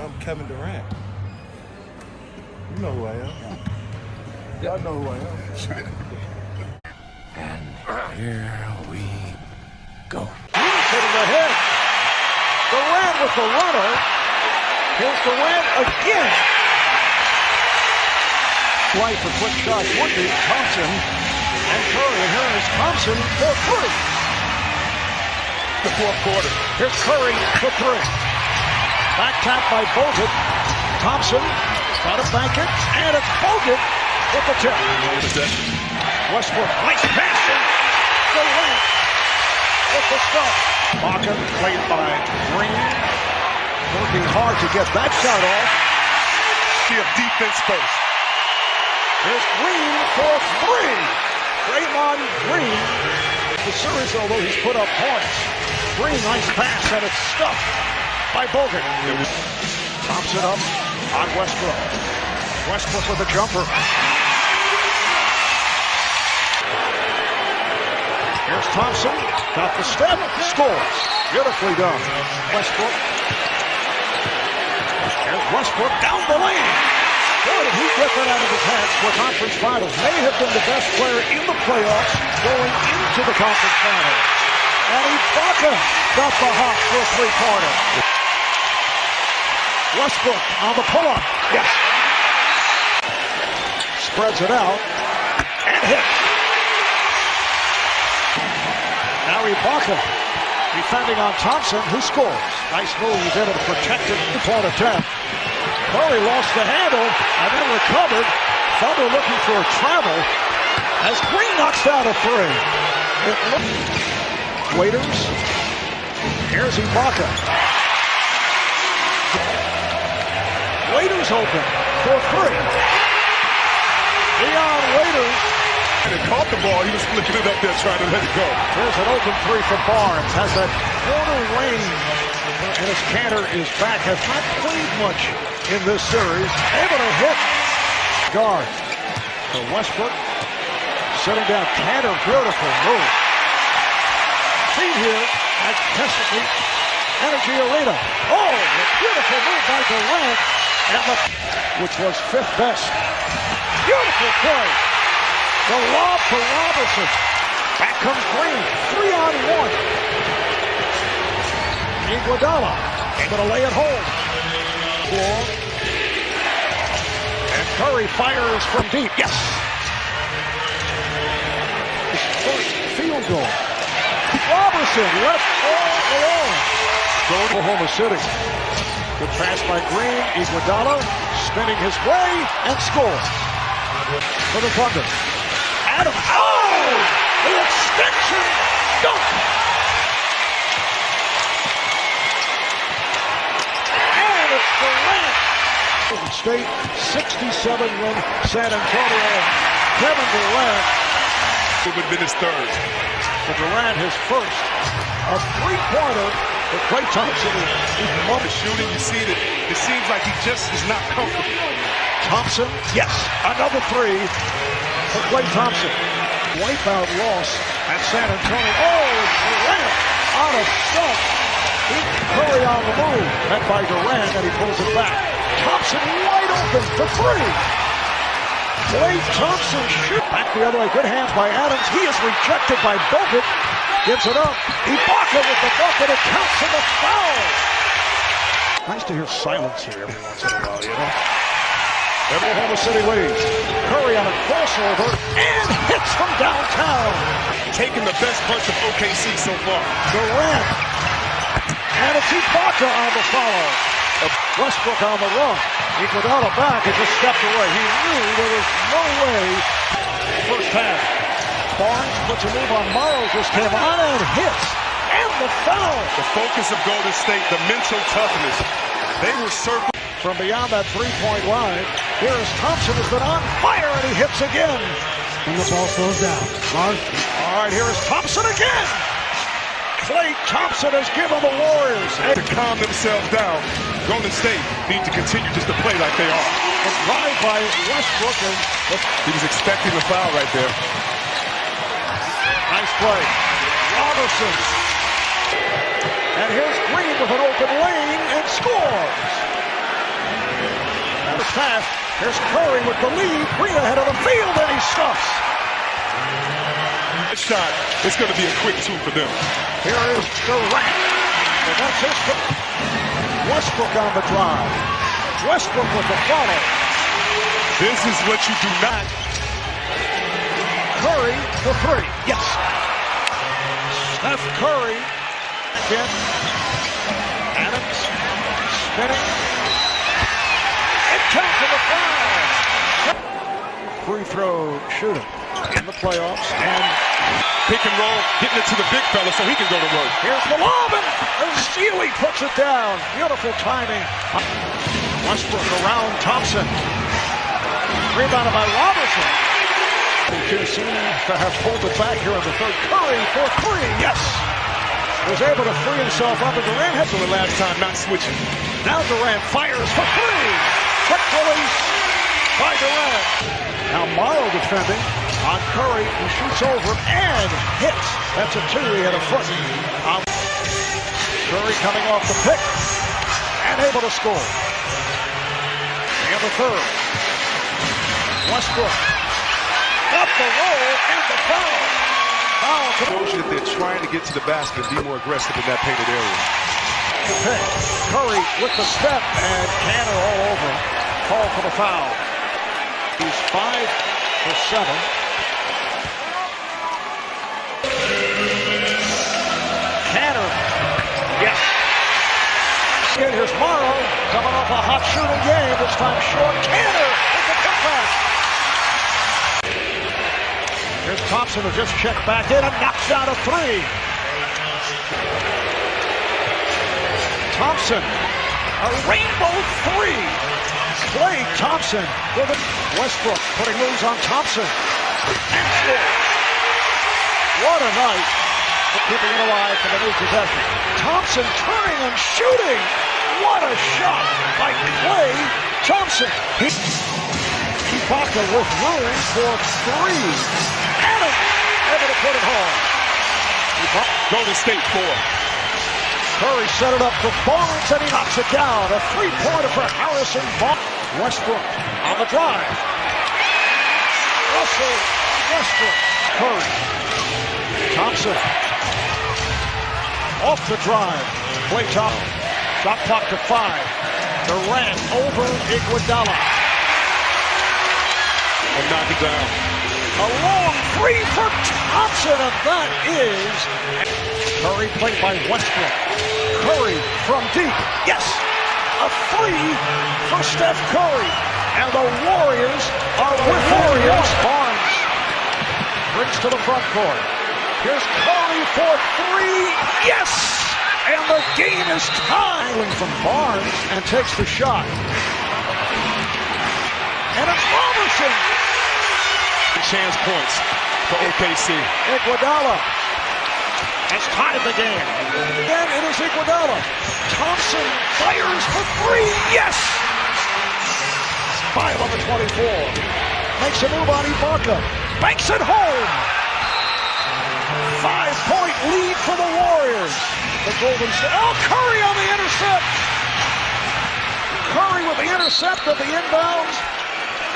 I'm Kevin Durant. You know who I am. Y'all know who I am. And here we go. Hitting ahead. Durant with the runner. Here's Durant again. Right for quick shots would be Thompson and Curry. And here is Thompson for three. The fourth quarter. Here's Curry for three. Back tap by Bogut. Thompson got to bank it, and it's Bogut with the tip. Westbrook, nice pass, and Durant with the stop. Baca played by Green, working hard to get that shot off. See a defense first. Here's Green for three. Draymond Green. The series, although he's put up points. Green, nice pass, and it's stuffed by Bogut. Thompson up on Westbrook. Westbrook with a jumper. Here's Thompson, got the step, scores. Beautifully done. Westbrook. Here's Westbrook down the lane. Boy, did he get that out of his hands for conference finals. May have been the best player in the playoffs going into the conference finals. And Ibaka got the hop for a three-pointer. Westbrook on the pull-up. Yes. Spreads it out and hits. Now Ibaka defending on Thompson, who scores. Nice move. He's able to protect it. Two-point attempt. Curry lost the handle and then recovered. Thunder looking for a travel as Green knocks down a three. Waiters. Here's Ibaka. Waiters open for three. Dion Waiters. He caught the ball. He was flicking it up there trying to let it go. There's an open three for Barnes. Has that corner range. And his Cantor is back. Has not played much in this series. Able to hit. Guard. So Westbrook sitting down. Cantor, beautiful move. Feed here at Chesapeake Energy Arena. Oh, a beautiful move by Durant. Which was fifth best. Beautiful play. The lob to Robertson. Back comes Green. 3-on-1. Iguodala able to lay it home. And Curry fires from deep. Yes. His first field goal. Robertson left all alone. Go to Oklahoma City. Good pass by Green. Iguodala spinning his way and scores for the Thunder. Adams. Oh! The extension dunk! And it's Durant. State 67-win San Antonio. Kevin Durant. It would have been his third. For Durant, his first. A three-pointer for Klay Thompson. The shooting, you see that it seems like he just is not comfortable. Thompson, yes, another three for Klay Thompson. Wipeout loss at San Antonio. Oh, Durant on a stop. Curry on the move. Met by Durant, and he pulls it back. Thompson wide open for three. Klay Thompson shoot. Back the other way. Good hands by Adams. He is rejected by Bogut. Gives it up. Ibaka with the bucket. It counts in the foul. Nice to hear silence here every once in a while, you know. Oklahoma City leads. Curry on a crossover and hits from downtown. Taking the best bunch of OKC so far. Durant. And it's Ibaka on the follow. Westbrook on the run. Iguodala back and just stepped away. He knew there was no way. First half. Barnes puts a move on Morrow. Just came on and hits. And the foul. The focus of Golden State, the mental toughness. They were circling. From beyond that three-point line, here is Thompson has been on fire, and he hits again. And the ball slows down. All right, here is Thompson again. Klay Thompson has given the Warriors. To calm themselves down, Golden State need to continue just to play like they are. A drive by Westbrook. He was expecting the foul right there. Nice play. Robertson. And here's Green with an open lane and scores. half. Here's Curry with the lead. Green ahead of the field, and he stuffs. That shot is going to be a quick two for them. Here is Durant. And that's his Westbrook on the drive. Westbrook with the follow. This is what you do not. Curry for three. Yes. Steph Curry. Again. Adams spinning. It counts for the foul. Free throw shooting in the playoffs. And Pick and roll, getting it to the big fella so he can go to work. here's the lob, and Steely puts it down. Beautiful timing. Westbrook around Thompson. Rebounded by Robertson. Two seems to have pulled it back here in the third. Curry for three. Yes. Was able to free himself up, and Durant had to the last time not switching. Now Durant fires for three. Quick release by Durant. Now Morrow defending on Curry, who shoots over and hits. That's a two. He had a foot. Curry coming off the pick and able to score. And the third. Westbrook up the roll and the foul. Foul Shows you that they're trying to get to the basket and be more aggressive in that painted area. Curry with the step and Canner all over. Call for the foul. He's 5 for 7. Canner. Yes. And here's Morrow coming off a hot shooting game. This time short. Canner with the putback. Here's Thompson, who just checked back in and knocks down a three. Thompson, a rainbow three. Klay Thompson with it. Westbrook putting moves on Thompson. And scores. What a night for keeping it alive for the new possession. Thompson turning and shooting. What a shot by Klay Thompson. Ibaka with room for three. Adams able to put it home. Golden State 4. Curry set it up for Barnes and he knocks it down. A three-pointer for Harrison Barnes. Westbrook on the drive. Russell Westbrook. Curry. Thompson. Off the drive. Klay Thompson. Shot clock to 5. Durant over Iguodala. And knock it down. A long three for Thompson, and that is Curry played by Westbrook. Curry from deep. Yes! A three for Steph Curry. And the Warriors are with Warriors. Barnes brings to the front court. Here's Curry for three. Yes! And the game is tied. From Barnes and takes the shot. And it's Robertson. Chance points for OKC. Iguodala has tied the game. Then it is Iguodala. Thompson fires for three. Yes! 5 on the 24. Makes a move on Ibaka. Banks it home. 5-point lead for the Warriors. The Golden State. Oh, Curry on the intercept. Curry with the intercept of the inbounds.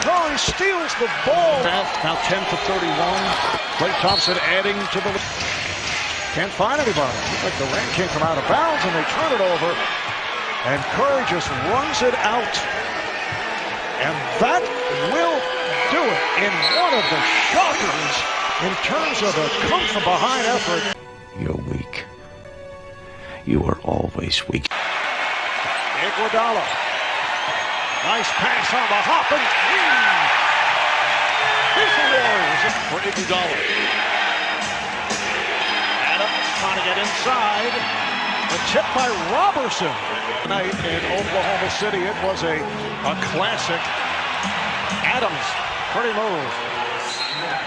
Curry steals the ball. Now 10 for 31. Klay Thompson adding to the... Can't find anybody. Looks like Durant came from out of bounds and they turn it over. And Curry just runs it out. And that will do it in one of the shockers in terms of a come-from-behind effort. You're weak. You are always weak. Iguodala. Nice pass on the hop and Green. Here's the Warriors for Iguodala. Adams trying to get inside. The tip by Robertson. Tonight in Oklahoma City, it was a classic. Adams, pretty move.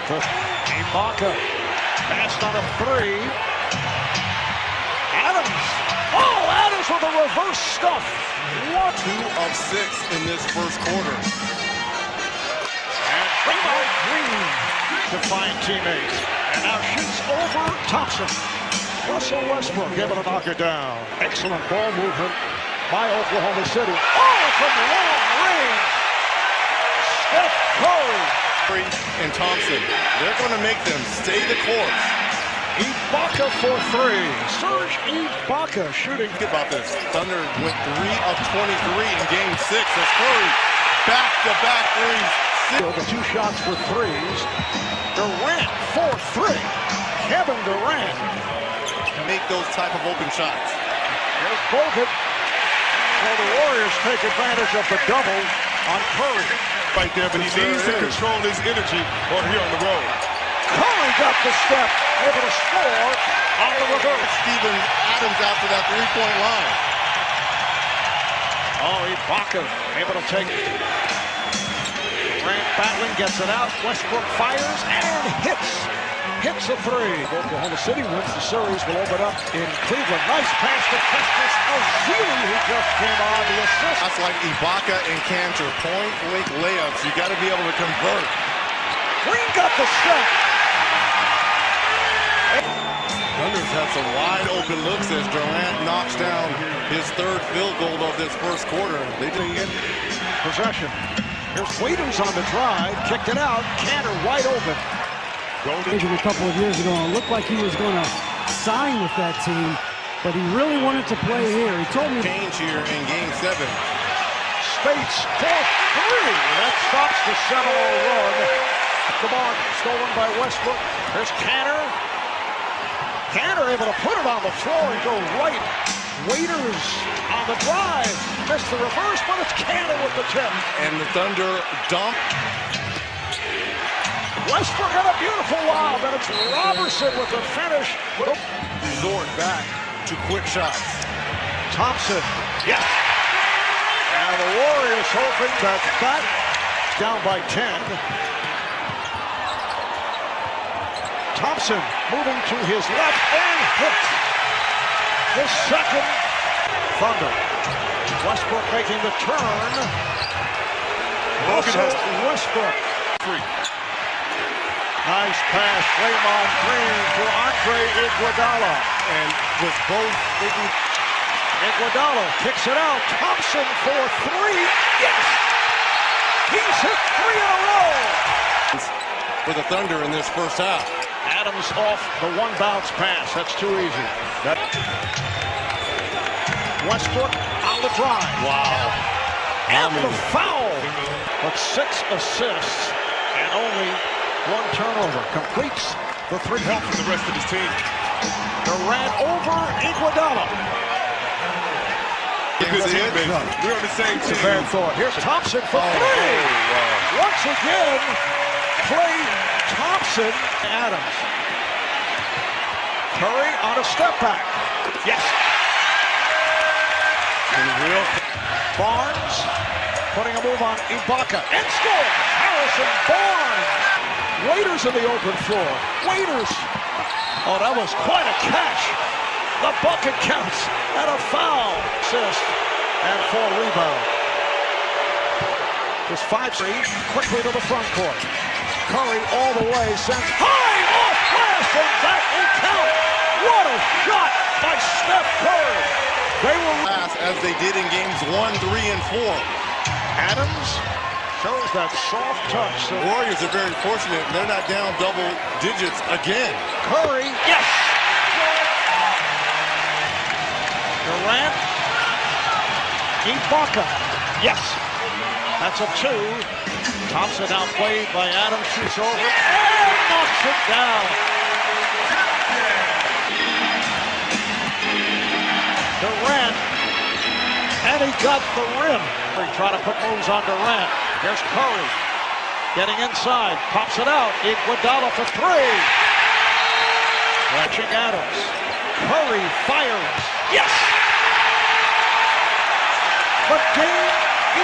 Ibaka passed on a three. Adams. Oh, Adams with a reverse stuff. 2 of 6 in this first quarter. And rebound Green to find teammates. And now shoots over Thompson. Russell Westbrook able to knock it down. Excellent ball movement by Oklahoma City. Oh, from long range. Steph Curry. And Thompson, they're going to make them stay the course. Ibaka for three. Serge Ibaka shooting. Think about this. Thunder went 3 of 23 in Game 6 as Curry back-to-back threes. The two shots for threes. Durant for three. Kevin Durant. Make those type of open shots. There's Bogut. Well, the Warriors take advantage of the double on Curry. Right there, but he needs to control his energy or here on the road. Curry got the step, able to score on the reverse. Steven Adams out to that three-point line. Oh, Ibaka able to take it. Durant battling, gets it out. Westbrook fires and hits a three. Oklahoma City wins the series, will open up in Cleveland. Nice pass to Festus Ezeli, who just came on the assist. That's like Ibaka and Cantor, point-blank layups. You got to be able to convert. Green got the step. Thunder's had some wide open looks as Durant knocks down his third field goal of this first quarter. They didn't get Possession. Here's Waiters on the drive, kicked it out. Cantor wide open. A couple of years ago, it looked like he was going to sign with that team, but he really wanted to play here. He told me change here in Game 7. Spates for three. That stops the Seminole run. The ball stolen by Westbrook. There's Cantor. Cantor able to put it on the floor and go right. Waiters on the drive. Missed the reverse, but it's Cantor with the tip. And the Thunder dump. Westbrook had a beautiful lob, and it's Robertson with the finish. Resort back to quick shots. Thompson, yes. And the Warriors hoping that down by 10. Thompson moving to his left and hits the second. Thunder. Westbrook making the turn. Also Westbrook. Nice pass, Draymond Green to Andre Iguodala. And with both Iguodala kicks it out. Thompson for three. Yes! He's hit three in a row. For the Thunder in this first half. Adams off the one bounce pass. That's too easy. Westbrook on the drive. Wow. And the foul. But 6 assists and only 1 turnover. Completes the three. Help for the rest of his team. Durant over Iguodala. We're on the same team. Bad thought. Here's Thompson for three. Wow. Once again, Klay Thompson. Adams. Curry on a step back. Yes. Barnes putting a move on Ibaka and scores. Harrison Barnes. Waiters in the open floor. Waiters. Oh, that was quite a catch. The bucket counts and a foul. Assist and 4 rebound. Just 5-3 quickly to the front court. Curry all the way sends high off glass and that will count. What a shot by Steph Curry. They will pass as they did in games 1, 3, and 4. Adams shows that soft touch. The Warriors are very fortunate. They're not down double digits again. Curry, yes! Durant, Ibaka, yes! That's a 2. Thompson outplayed by Adams, shoots over and knocks it down. Durant, and he got the rim. They try to put moves on Durant. Here's Curry, getting inside, pops it out. Iguodala for 3. Watching Adams. Curry fires. Yes! The game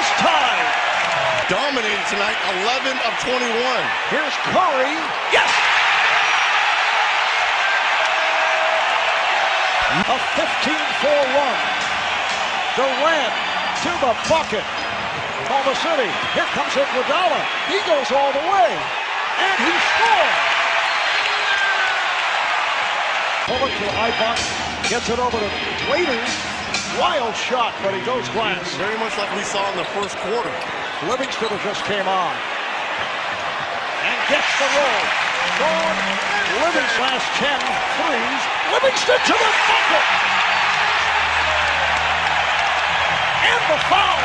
is tied. Dominated tonight, 11 of 21. Here's Curry. Yes! A 15-4 run. Durant to the bucket. Oklahoma City. Here comes Iguodala. He goes all the way. And he scores. Over to Ibaka. Gets it over to Waiters. Wild shot, but he goes glass. Very much like we saw in the first quarter. Livingston just came on. gets the roll. Strong. Livingston last 10 threes. Livingston to the bucket. And the foul.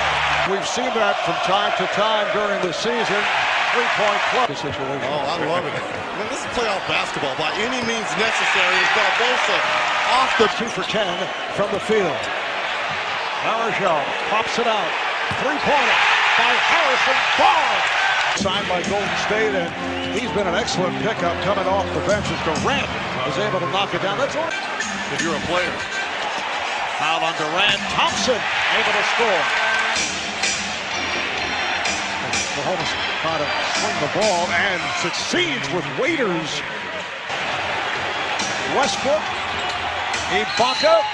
We've seen that from time to time during the season. 3-point club situation. Oh, I love it. Man, this is playoff basketball. By any means necessary, as Barbosa off the 2 for 10 from the field. Marichal pops it out. 3-pointer by Harrison Barnes. Signed by Golden State, and he's been an excellent pickup coming off the bench as Durant is able to knock it down. That's all. if you're a player. Foul on Durant. Thompson able to score. Mahomes trying to swing the ball and succeeds with Waiters. Westbrook. Ibaka.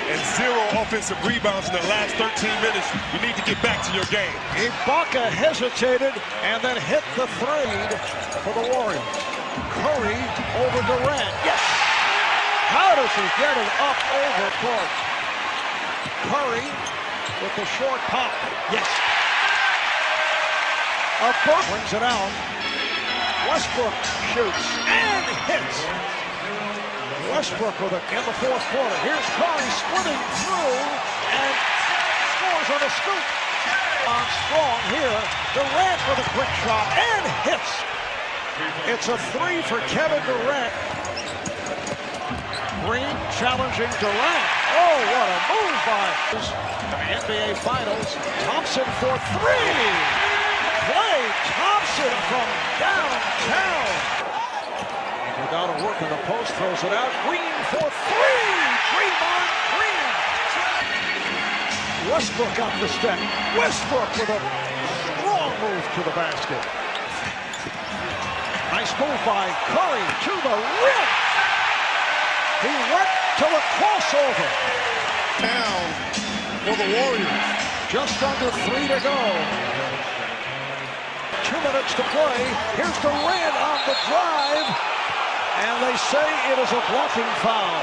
And 0 offensive rebounds in the last 13 minutes. You need to get back to your game. Ibaka hesitated and then hit the three for the Warriors. Curry over Durant. Yes! How does he get it up over court? Curry with the short pop. Yes. Burke brings it out. Westbrook shoots and hits. Westbrook with it in the fourth quarter. Here's Curry splitting through and scores on a scoop. On strong here. Durant with a quick shot and hits. It's a three for Kevin Durant. Green challenging Durant. Oh, what a move by the NBA Finals. Thompson for three. Klay Thompson from downtown. Without a work in the post, throws it out. Green for three. Draymond Green. Westbrook up the step. Westbrook with a strong move to the basket. Nice move by Curry to the rim. He went to the crossover. Down for the Warriors. Just under 3 to go. 2 minutes to play. Here's Durant on the drive. And they say it is a blocking foul.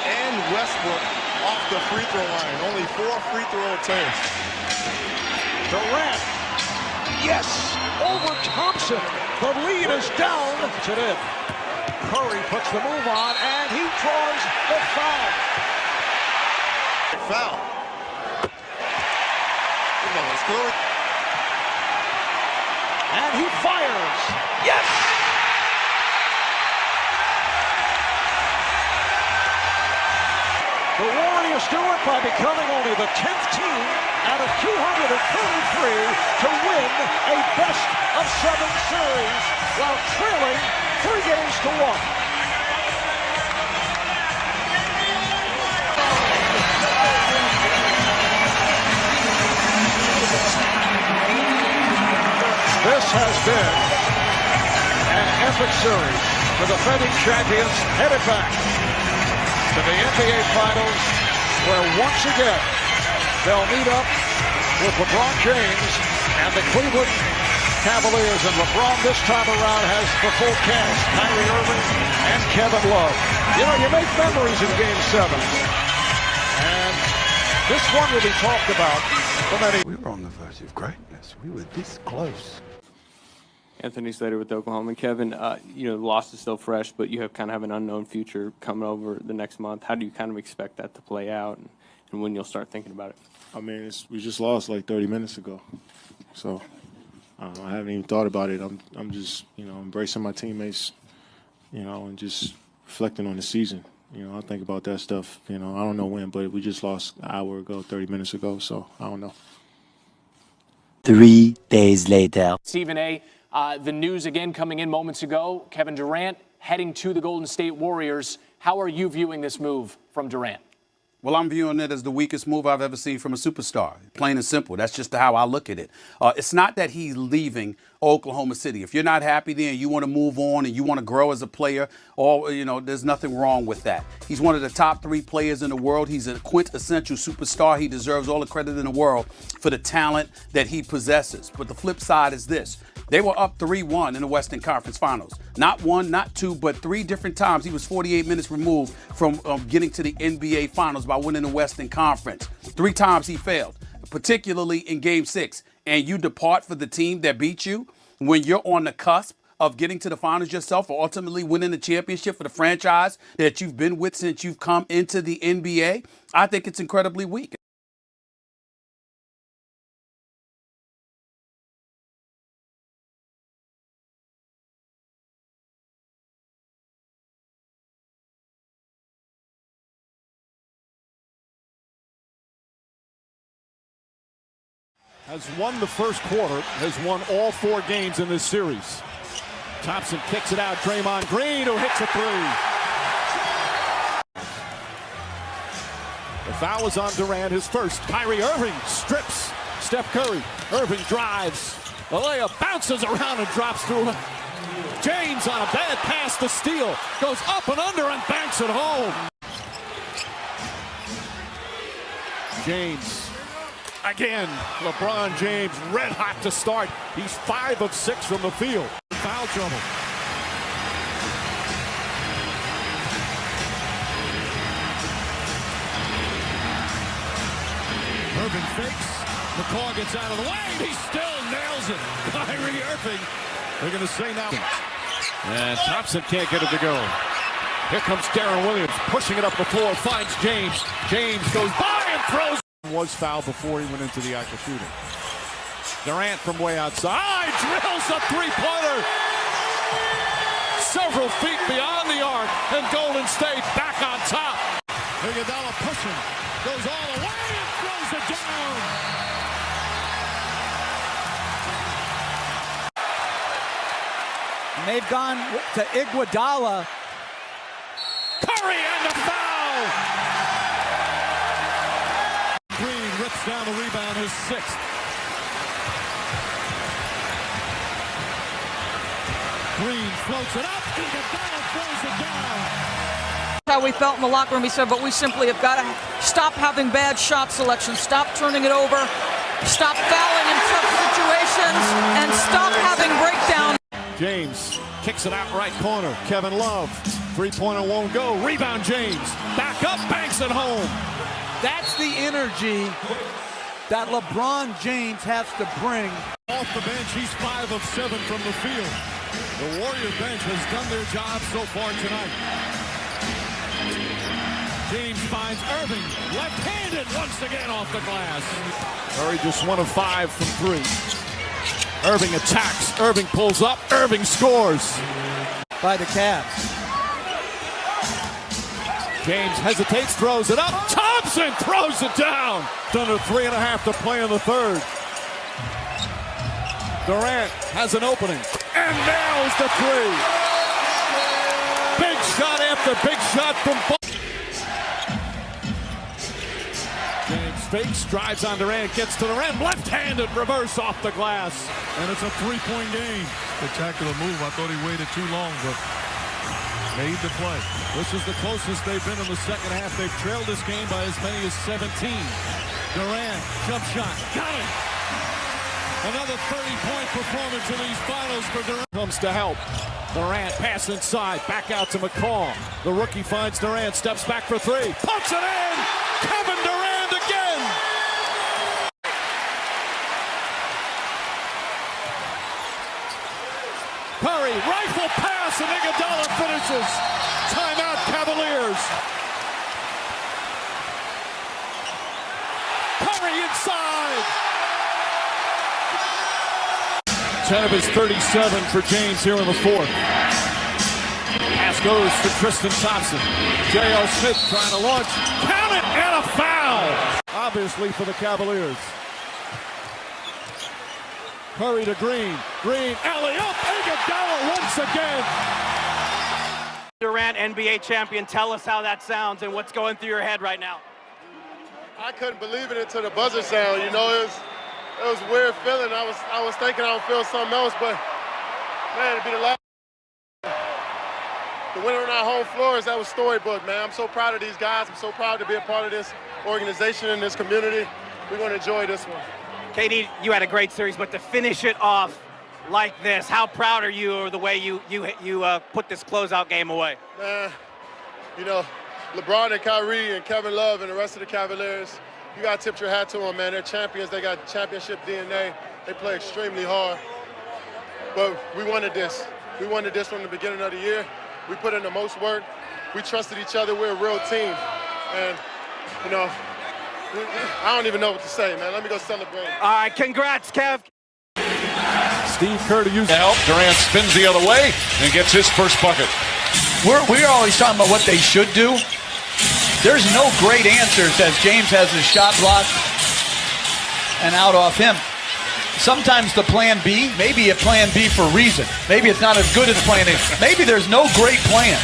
And Westbrook off the free throw line. Only 4 free throw attempts. Durant. Yes. Over Thompson. The lead is down. To it. Curry puts the move on, and he draws the foul. Foul. Come on, let's go. And he fires. Yes! The Warriors do it by becoming only the 10th team out of 233 to win a best-of-7 series while trailing 3 games to 1. This has been an epic series. The defending champions headed back to the NBA Finals, where once again they'll meet up with LeBron James and the Cleveland Cavaliers. And LeBron this time around has the full cast: Kyrie Irving and Kevin Love. You know, you make memories in Game 7. And this one will be talked about for many. We were on the verge of greatness. We were this close. Anthony Slater with Oklahoma. And Kevin, the loss is still fresh, but you kind of have an unknown future coming over the next month. How do you kind of expect that to play out, and when you'll start thinking about it? I mean, we just lost like 30 minutes ago, so I haven't even thought about it. I'm just embracing my teammates, and just reflecting on the season. I think about that stuff. I don't know when, but we just lost an hour ago, 30 minutes ago, so I don't know. 3 days later. Stephen A., the news again coming in moments ago, Kevin Durant heading to the Golden State Warriors. How are you viewing this move from Durant? Well, I'm viewing it as the weakest move I've ever seen from a superstar. Plain and simple. That's just how I look at it. It's not that he's leaving Oklahoma City. If you're not happy there and you want to move on and you want to grow as a player, there's nothing wrong with that. He's one of the top 3 players in the world. He's a quintessential superstar. He deserves all the credit in the world for the talent that he possesses. But the flip side is this. They were up 3-1 in the Western Conference Finals. Not 1, not 2, but 3 different times. He was 48 minutes removed from getting to the NBA Finals by winning the Western Conference. 3 times he failed, particularly in Game 6. and you depart for the team that beat you when you're on the cusp of getting to the finals yourself or ultimately winning the championship for the franchise that you've been with since you've come into the NBA, I think it's incredibly weak. Has won the first quarter, has won all 4 games in this series. Thompson kicks it out. Draymond Green, who hits a 3. The foul is on Durant, his first. Kyrie Irving strips Steph Curry. Irving drives. The layup bounces around and drops through. James on a bad pass to steal. Goes up and under and banks it home. James. Again, LeBron James red hot to start. He's 5 of 6 from the field. Foul trouble. Irving fakes. McCaw gets out of the way. He still nails it. Kyrie Irving. They're going to say now. And Thompson can't get it to go. Here comes Darren Williams pushing it up the floor. Finds James. James goes by and throws. Was fouled before he went into the act of shooting. Durant from way outside drills a 3-pointer. Several feet beyond the arc, and Golden State back on top. Iguodala pushing, goes all the way and throws it down. And they've gone to Iguodala. Curry and the foul. Green rips down the rebound, his 6th. Green floats it up. Iguodala throws it down. How we felt in the locker room, he said, but we simply have got to stop having bad shot selection, stop turning it over, stop fouling in tough situations, and stop having breakdown. James kicks it out right corner. Kevin Love. 3-pointer won't go. Rebound James. Back up, banks it home. That's the energy that LeBron James has to bring. Off the bench, he's 5 of 7 from the field. The Warrior bench has done their job so far tonight. James finds Irving, left-handed once again off the glass. Curry just 1 of 5 from 3. Irving attacks, Irving pulls up, Irving scores. By the Cavs. James hesitates, throws it up. Thompson throws it down. Under 3.5 to play in the third. Durant has an opening and nails the 3. Big shot after big shot from both. James fakes, drives on Durant, gets to the rim, left-handed reverse off the glass. And it's a 3-point game. Spectacular move. I thought he waited too long, but made the play. This is the closest they've been in the second half. They've trailed this game by as many as 17. Durant, jump shot, got it. Another 30-point performance in these finals for Durant. Comes to help. Durant pass inside, back out to McCaw. The rookie finds Durant, steps back for 3, puts it in. Kevin Durant again. Curry, rifle pass, and Iguodala finishes. Timeout, Cavaliers. Curry inside. 10 of his 37 for James here in the 4th. Pass goes to Tristan Thompson. J.R. Smith trying to launch. Count it, and a foul. Obviously for the Cavaliers. Curry to Green. Green, alley-oop. Iguodala once again. Durant, NBA champion. Tell us how that sounds and what's going through your head right now. I couldn't believe it until the buzzer sound. You know, it was a weird feeling. I was thinking I would feel something else, but man, it'd be the last. The winner on our home floor, that was storybook, man. I'm so proud of these guys. I'm so proud to be a part of this organization and this community. We're going to enjoy this one. KD, you had a great series, but to finish it off like this, how proud are you of the way you put this closeout game away? You know, LeBron and Kyrie and Kevin Love and the rest of the Cavaliers, you got to tip your hat to them, man. They're champions. They got championship DNA. They play extremely hard. But we wanted this. We wanted this from the beginning of the year. We put in the most work. We trusted each other. We're a real team. And, you know, I don't even know what to say, man. Let me go celebrate. All right, congrats, Kev. Steve Kerr to use help. Durant spins the other way and gets his first bucket. We're always talking about what they should do. There's no great answers as James has his shot blocked and out off him. Sometimes the plan B, maybe a plan B for a reason. Maybe it's not as good as plan A. Maybe there's no great plan.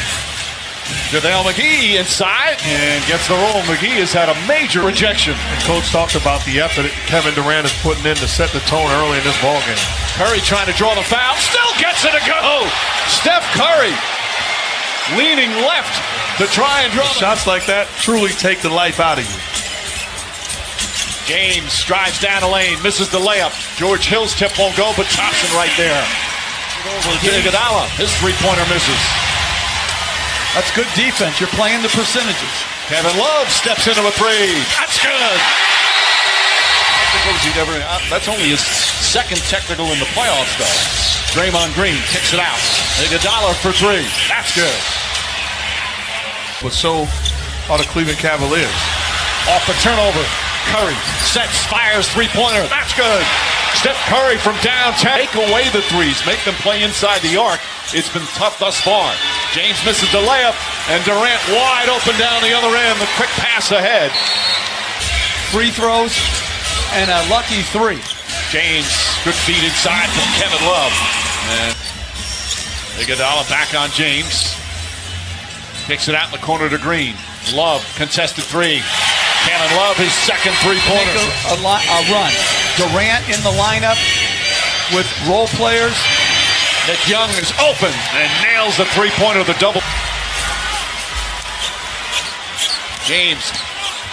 JaVale McGee inside and gets the roll. McGee has had a major rejection. And Coach talked about the effort Kevin Durant is putting in to set the tone early in this ballgame. Curry trying to draw the foul. Still gets it to go. Steph Curry leaning left to try and draw. Shots like that truly take the life out of you. James drives down the lane, misses the layup. George Hill's tip won't go, but Thompson right there. Over to Iguodala. His three-pointer misses. That's good defense. You're playing the percentages. Kevin Love steps into a three. That's good. That's only his second technical in the playoffs, though. Draymond Green kicks it out. Iguodala for three. That's good. But so are the Cleveland Cavaliers. Off the turnover. Curry sets, fires, three-pointer. That's good. Steph Curry from downtown. Take away the threes. Make them play inside the arc. It's been tough thus far. James misses the layup, and Durant wide open down the other end. The quick pass ahead. Free throws and a lucky three. James, good feed inside from Kevin Love. And Iguodala back on James. Kicks it out in the corner to Green. Love, contested three. Kevin Love, his second three-pointer. A run. Durant in the lineup with role players. Nick Young is open and nails the three-pointer, the double. James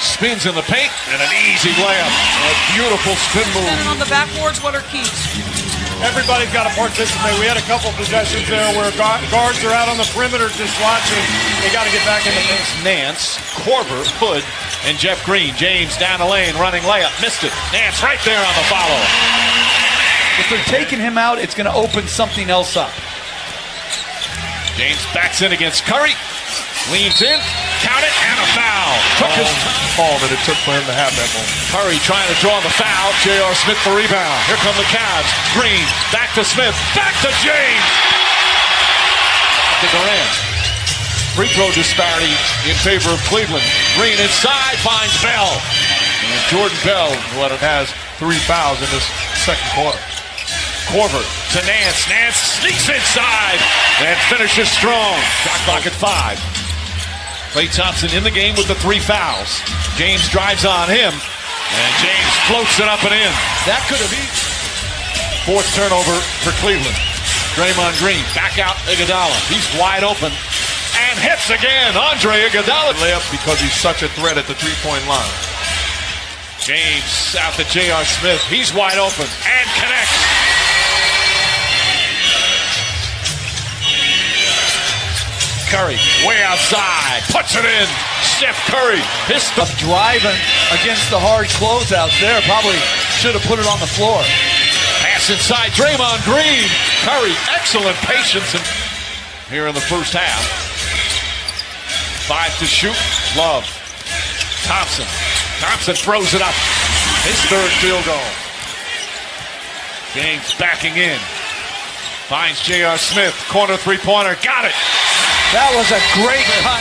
spins in the paint and an easy layup. A beautiful spin move. Standing on the backboards, what are keys? Everybody's got to participate. We had a couple possessions there where guards are out on the perimeter just watching. They got to get back in the mix. Nance, Korver, Hood, and Jeff Green. James down the lane, running layup, missed it. Nance right there on the follow. If they're taking him out, it's going to open something else up. James backs in against Curry. Leans in, count it, and a foul. Took his all that it took for him to have that moment. Curry trying to draw the foul. J.R. Smith the rebound. Here come the Cavs. Green, back to Smith, back to James. To Durant. Free throw disparity in favor of Cleveland. Green inside, finds Bell. And Jordan Bell has 3 fouls in this second quarter. Korver to Nance. Nance sneaks inside and finishes strong. Shot clock at 5. Klay Thompson in the game with the 3 fouls. James drives on him, and James floats it up and in. That could have been 4th turnover for Cleveland. Draymond Green back out Iguodala. He's wide open and hits again. Andre Iguodala layup because he's such a threat at the 3-point line. James out to J.R. Smith. He's wide open and connects. Curry way outside, puts it in. Steph Curry, his driving against the hard closeouts there. Probably should have put it on the floor. Pass inside, Draymond Green. Curry, excellent patience here in the first half. 5 to shoot. Love. Thompson. Thompson throws it up. His 3rd field goal. James backing in. Finds J.R. Smith. Corner 3-pointer. Got it. That was a great cut.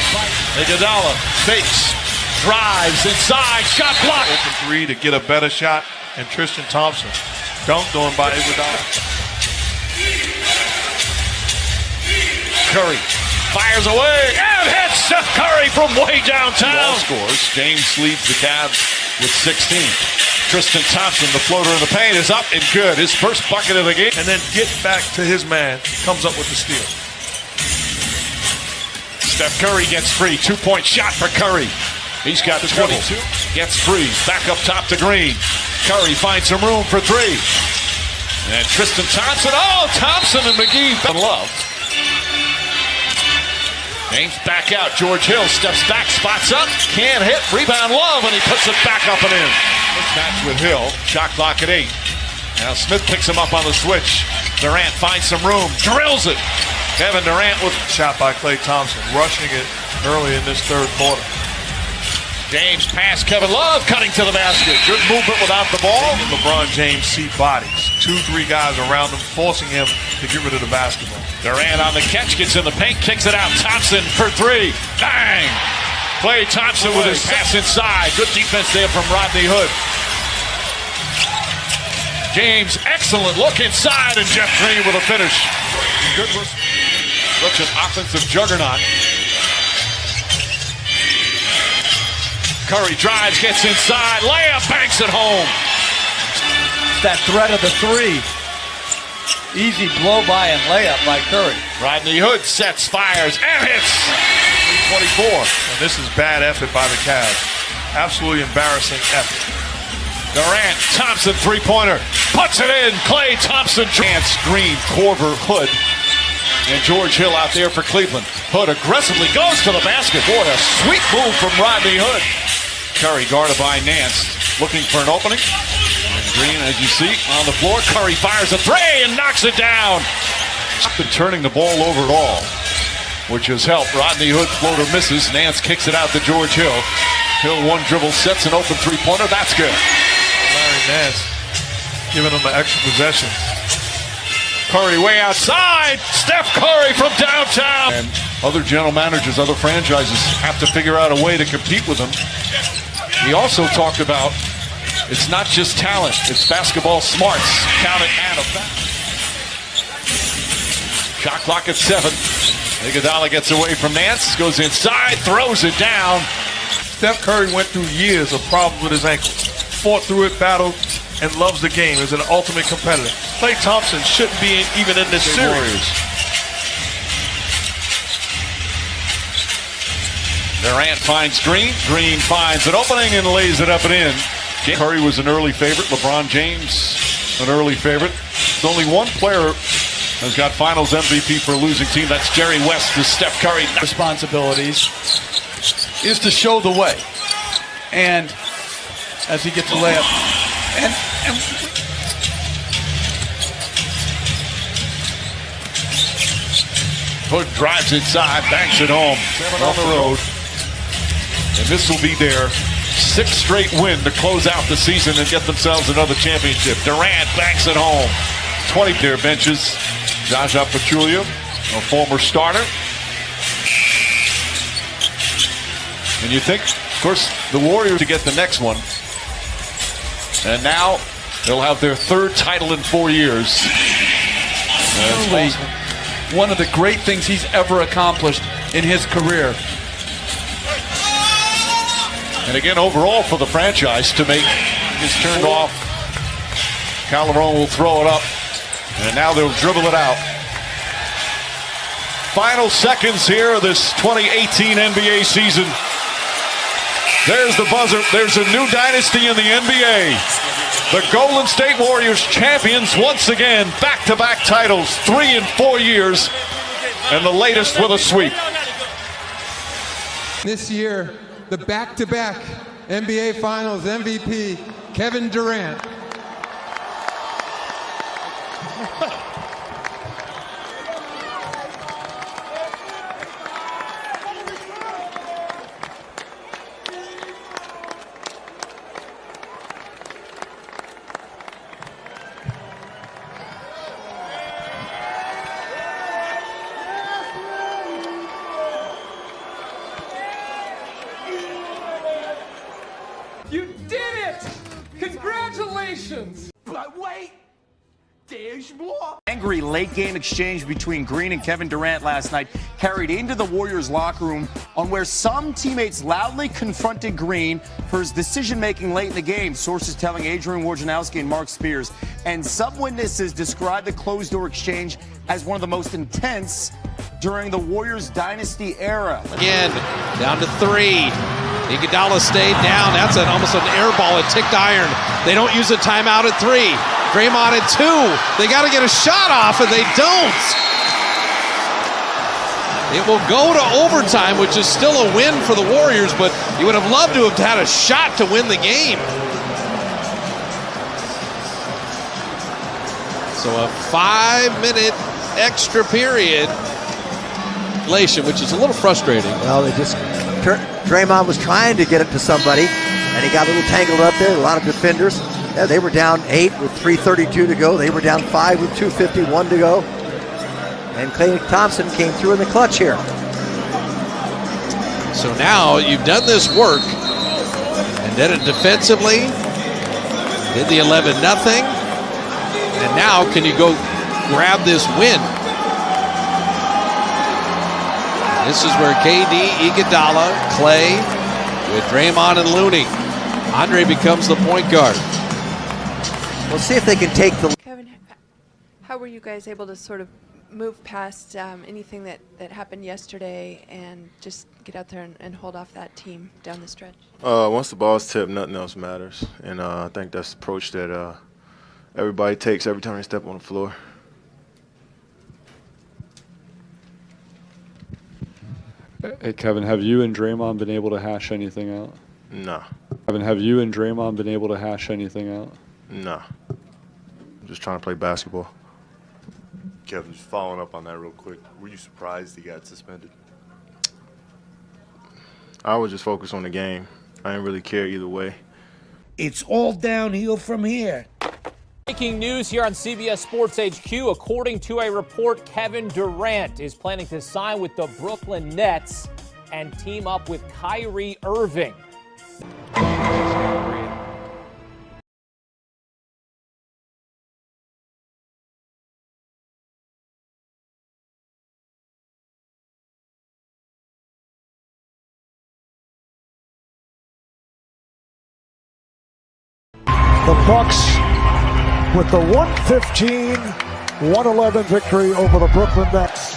Iguodala fakes, drives inside, shot blocked. Open 3 to get a better shot, and Tristan Thompson dunked on by Iguodala. Curry fires away and hits Steph Curry from way downtown. Ball scores. James leads the Cavs with 16. Tristan Thompson, the floater in the paint, is up and good. His first bucket of the game. And then get back to his man, comes up with the steal. Steph Curry gets free. 2-point shot for Curry. He's got 22. Gets free. Back up top to Green. Curry finds some room for 3. And Tristan Thompson. Oh, Thompson and McGee. Love. James back out. George Hill steps back, spots up, can't hit. Rebound Love, and he puts it back up and in. Mismatch with Hill. Shot clock at 8. Now Smith picks him up on the switch. Durant finds some room, drills it. Kevin Durant with shot by Klay Thompson, rushing it early in this third quarter. James pass Kevin Love, cutting to the basket. Good movement without the ball. LeBron James seat bodies. 2-3 guys around him, forcing him to get rid of the basketball. Durant on the catch, gets in the paint, kicks it out. Thompson for 3. Bang! Klay Thompson with his pass inside. Good defense there from Rodney Hood. James, excellent look inside, and Jeff Green with a finish. Good. Such an offensive juggernaut. Curry drives, gets inside, layup, banks it home. That threat of the 3. Easy blow by and layup by Curry. Rodney Hood sets, fires, and hits. 324. And this is bad effort by the Cavs. Absolutely embarrassing effort. Durant, Thompson, three-pointer, puts it in. Klay Thompson, Chance, Green, Korver, Hood, and George Hill out there for Cleveland. Hood aggressively goes to the basket. What a sweet move from Rodney Hood. Curry guarded by Nance, looking for an opening. And Green, as you see, on the floor. Curry fires a 3 and knocks it down. Been turning the ball over at all, which has helped. Rodney Hood floater misses. Nance kicks it out to George Hill. Hill one dribble, sets an open three-pointer. That's good. Larry Nance giving him an extra possession. Curry way outside. Steph Curry from downtown. And other general managers, other franchises have to figure out a way to compete with him. He also talked about it's not just talent, it's basketball smarts. Count it and a foul. Shot clock at 7. Iguodala gets away from Nance, goes inside, throws it down. Steph Curry went through years of problems with his ankles, fought through it, battled, and loves the game as an ultimate competitor. Klay Thompson shouldn't be even in this series. Warriors. Durant finds Green. Green finds an opening and lays it up and in. Curry was an early favorite. LeBron James, an early favorite. There's only one player has got Finals MVP for a losing team. That's Jerry West. To Steph Curry. Responsibilities is to show the way. And as he gets a layup, and Hood drives inside, banks it home. 7 on the road. And this will be their 6th straight win to close out the season and get themselves another championship. Durant banks it home. 20 their benches. Zaza Pachulia, a former starter. And you think, of course, the Warriors to get the next one. And now they'll have their 3rd title in 4 years. One of the great things he's ever accomplished in his career. And again, overall for the franchise to make is turned off. Calderon will throw it up. And now they'll dribble it out. Final seconds here of this 2018 NBA season. There's the buzzer. There's a new dynasty in the NBA. The Golden State Warriors champions once again. Back-to-back titles, 3 in 4 years. And the latest with a sweep. This year, the back-to-back NBA Finals MVP, Kevin Durant. You did it! Congratulations! But wait! There's more! Angry late-game exchange between Green and Kevin Durant last night carried into the Warriors locker room on where some teammates loudly confronted Green for his decision-making late in the game, sources telling Adrian Wojnarowski and Mark Spears. And some witnesses described the closed-door exchange as one of the most intense during the Warriors dynasty era. Again, down to 3. Iguodala stayed down. That's almost an air ball. It ticked iron. They don't use a timeout at 3. Draymond at 2. They got to get a shot off, and they don't. It will go to overtime, which is still a win for the Warriors, but you would have loved to have had a shot to win the game. So a 5-minute extra period, which is a little frustrating. Well, Draymond was trying to get it to somebody, and he got a little tangled up there. A lot of defenders. Yeah, they were down 8 with 3:32 to go. They were down 5 with 2:51 to go. And Klay Thompson came through in the clutch here. So now you've done this work and did it defensively. Did the 11-0. And now can you go grab this win? This is where KD, Iguodala, Klay, with Draymond and Looney. Andre becomes the point guard. We'll see if they can take the... Kevin, how were you guys able to sort of move past anything that happened yesterday and just get out there and hold off that team down the stretch? Once the ball's tipped, nothing else matters. And I think that's the approach that everybody takes every time they step on the floor. Hey, Kevin, have you and Draymond been able to hash anything out? Nah. Kevin, have you and Draymond been able to hash anything out? Nah. I'm just trying to play basketball. Kevin, just following up on that real quick, were you surprised he got suspended? I was just focused on the game. I didn't really care either way. It's all downhill from here. Breaking news here on CBS Sports HQ. According to a report, Kevin Durant is planning to sign with the Brooklyn Nets and team up with Kyrie Irving. The Bucks with the 115-111 victory over the Brooklyn Nets.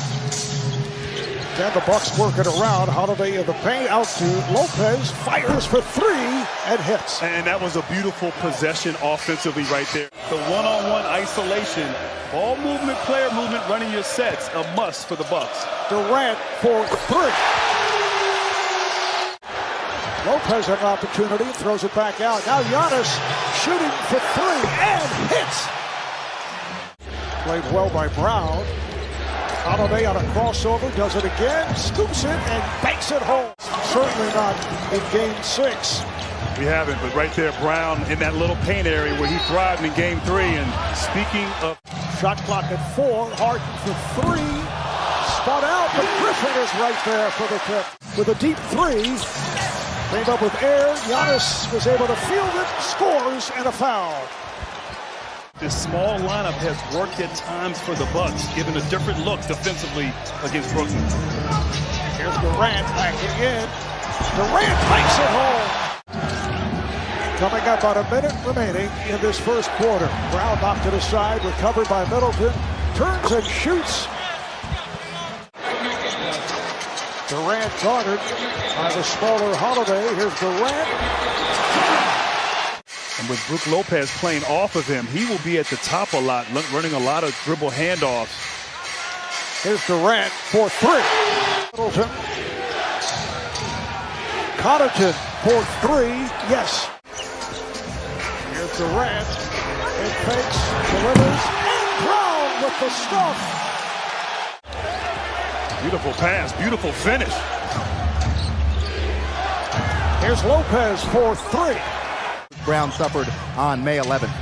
Then the Bucks work it around. Holiday in the paint, out to Lopez, fires for 3 and hits. And that was a beautiful possession offensively right there. The one-on-one isolation, ball movement, player movement, running your sets, a must for the Bucks. Durant for 3. Lopez had an opportunity, throws it back out. Now Giannis shooting for 3 and hits. Played well by Brown. Holiday on a crossover, does it again, scoops it and banks it home. Certainly not in Game 6. We haven't, but right there, Brown in that little paint area where he thrived in Game 3. And speaking of... Shot clock at 4, Harden for 3. Spun out, but Griffin is right there for the tip. With a deep 3. Came up with air. Giannis was able to field it, scores, and a foul. This small lineup has worked at times for the Bucks, giving a different look defensively against Brooklyn. Here's Durant backing in. Durant banks it home. Coming up on a minute remaining in this first quarter. Brown knocked to the side, recovered by Middleton. Turns and shoots. Durant guarded by the smaller Holiday. Here's Durant. And with Brook Lopez playing off of him, he will be at the top a lot, running a lot of dribble handoffs. Here's Durant for 3. Middleton. Connaughton for 3. Yes. Here's Durant. It fakes, delivers, and Brown with the stuff. Beautiful pass, beautiful finish. Here's Lopez for 3. Brown suffered on May 11th.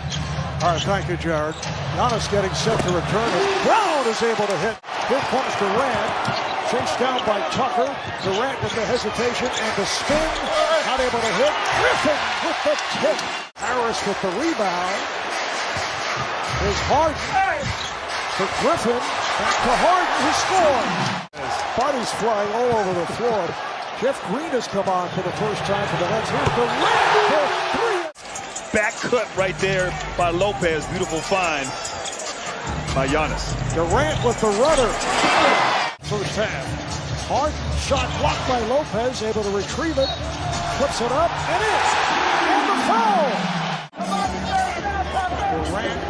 All right, thank you, Jared. Giannis getting set to return. Brown is able to hit. Here comes Durant. Chased down by Tucker. Durant with the hesitation and the spin. Not able to hit. Griffin with the tip. Harris with the rebound. Here's Harden. For Griffin. Back to Harden, who scored. Bodies flying all over the floor. Jeff Green has come on for the first time for the Nets. Here's Durant for 3. Back cut right there by Lopez. Beautiful find by Giannis. Durant with the rudder. First half. Hard shot blocked by Lopez. Able to retrieve it. Flips it up and in. And the foul. Durant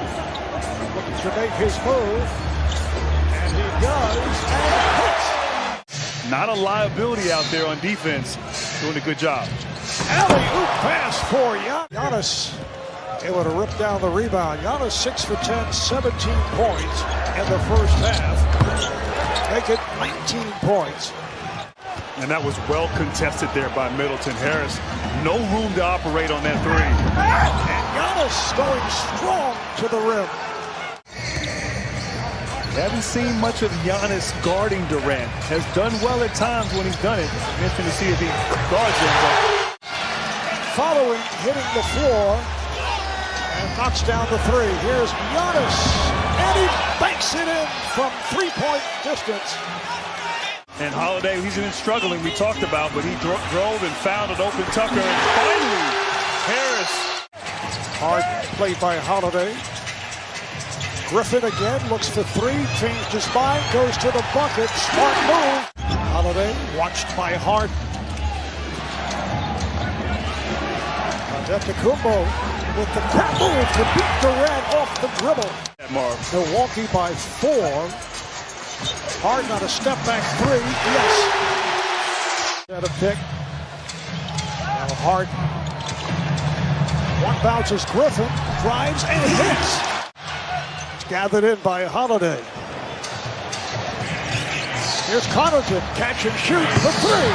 looking to make his move. And he does. And hits. Not a liability out there on defense. Doing a good job. Alley-oop pass for Giannis. Able to rip down the rebound. Giannis 6 for 10, 17 points in the first half. Make it 19 points. And that was well contested there by Middleton. Harris, no room to operate on that three. And Giannis going strong to the rim. Haven't seen much of Giannis guarding Durant. Has done well at times when he's done it. Interesting to see if he guards him. Following, hitting the floor, and knocks down the three. Here's Giannis, and he banks it in from three-point distance. And Holiday, he's been struggling, we talked about, but he drove and found an open Tucker. And finally, Harris. Hard play by Holiday. Griffin again looks for three, changed his mind, goes to the bucket. Smart move. Holiday watched by Hart. Antetokounmpo with the quick move to beat Durant off the dribble. Milwaukee by 4. Hart on a step back three. Yes. At a pick. Now Hart. One bounces Griffin. Drives and hits. It's gathered in by Holiday. Here's Connaughton. Catch and shoot for three.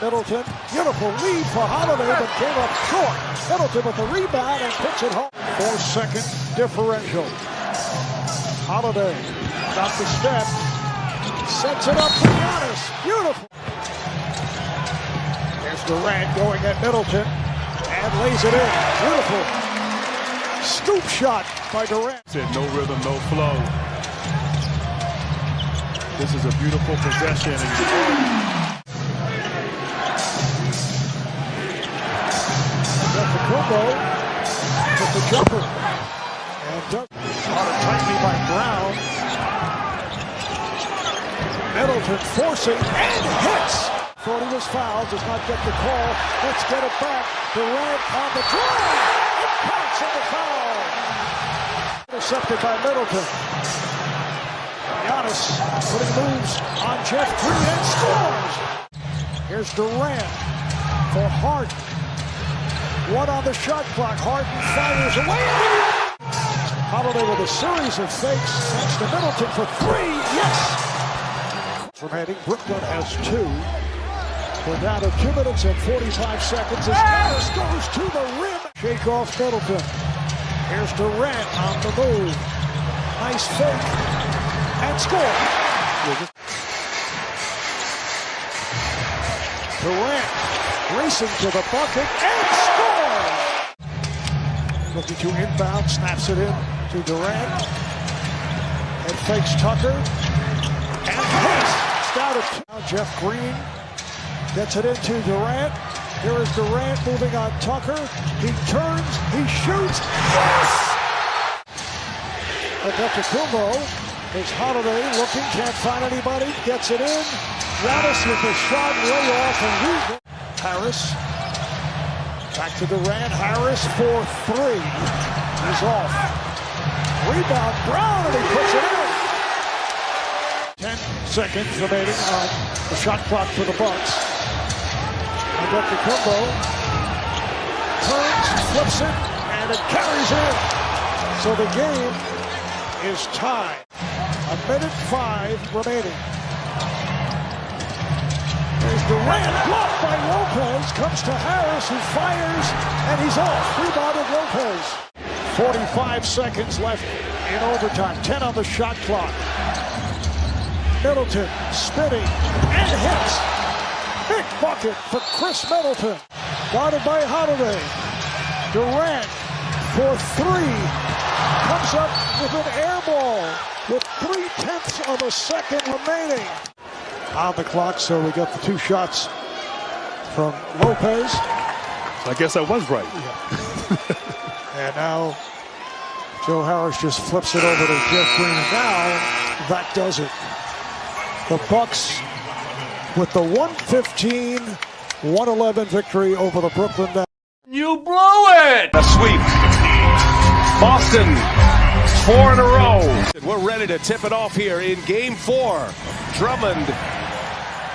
Middleton. Beautiful lead for Holiday, but came up short. Middleton with the rebound and puts it home. 4-second differential. Holiday got the step. Sets it up for Giannis. Beautiful. There's Durant going at Middleton and lays it in. Beautiful. Scoop shot by Durant. Said no rhythm, no flow. This is a beautiful possession. Antetokounmpo with the jumper. And Doug. Caught it tightly by Brown. Middleton forcing and hits. Thought he was fouled, does not get the call. Let's get it back. Durant on the drive. It counts on the foul. Intercepted by Middleton. Giannis putting moves on Jeff Green and scores. Here's Durant for Hart. One on the shot clock. Harden fires away. Holiday with a series of fakes. That's to Middleton for three. Yes. Remaining, Brooklyn has 2. We're down to 2 minutes and 45 seconds as Giannis goes to the rim. Shake off Middleton. Here's Durant on the move. Nice fake. And score. Durant racing to the bucket and scores. Looking to inbound, snaps it in to Durant. And fakes Tucker. And hits. Down to now Jeff Green gets it into Durant. Here is Durant moving on Tucker. He turns, he shoots. Yes! Antetokounmpo is Holiday looking, can't find anybody. Gets it in. Giannis with a shot way off and lose it. Harris back to Durant. Harris for 3. He's off. Rebound Brown and he puts it in. 10 seconds remaining on the shot clock for the Bucks. Antetokounmpo turns, flips it, and it carries in. So the game is tied. 1:05 remaining. There's Durant, blocked by Lopez, comes to Harris, who fires, and he's off. Rebounded Lopez. 45 seconds left in overtime. 10 on the shot clock. Middleton spinning and hits. Big bucket for Chris Middleton. Guarded by Holiday. Durant for 3. Comes up with an air ball with 0.3 of a second remaining. On the clock, so we got the 2 shots from Lopez. So I guess I was right. Yeah. And now Joe Harris just flips it over to Jeff Green. Now that does it. The Bucks with the 115-111 victory over the Brooklyn Nets. You blew it! A sweep. Boston, 4 in a row. We're ready to tip it off here in Game 4. Drummond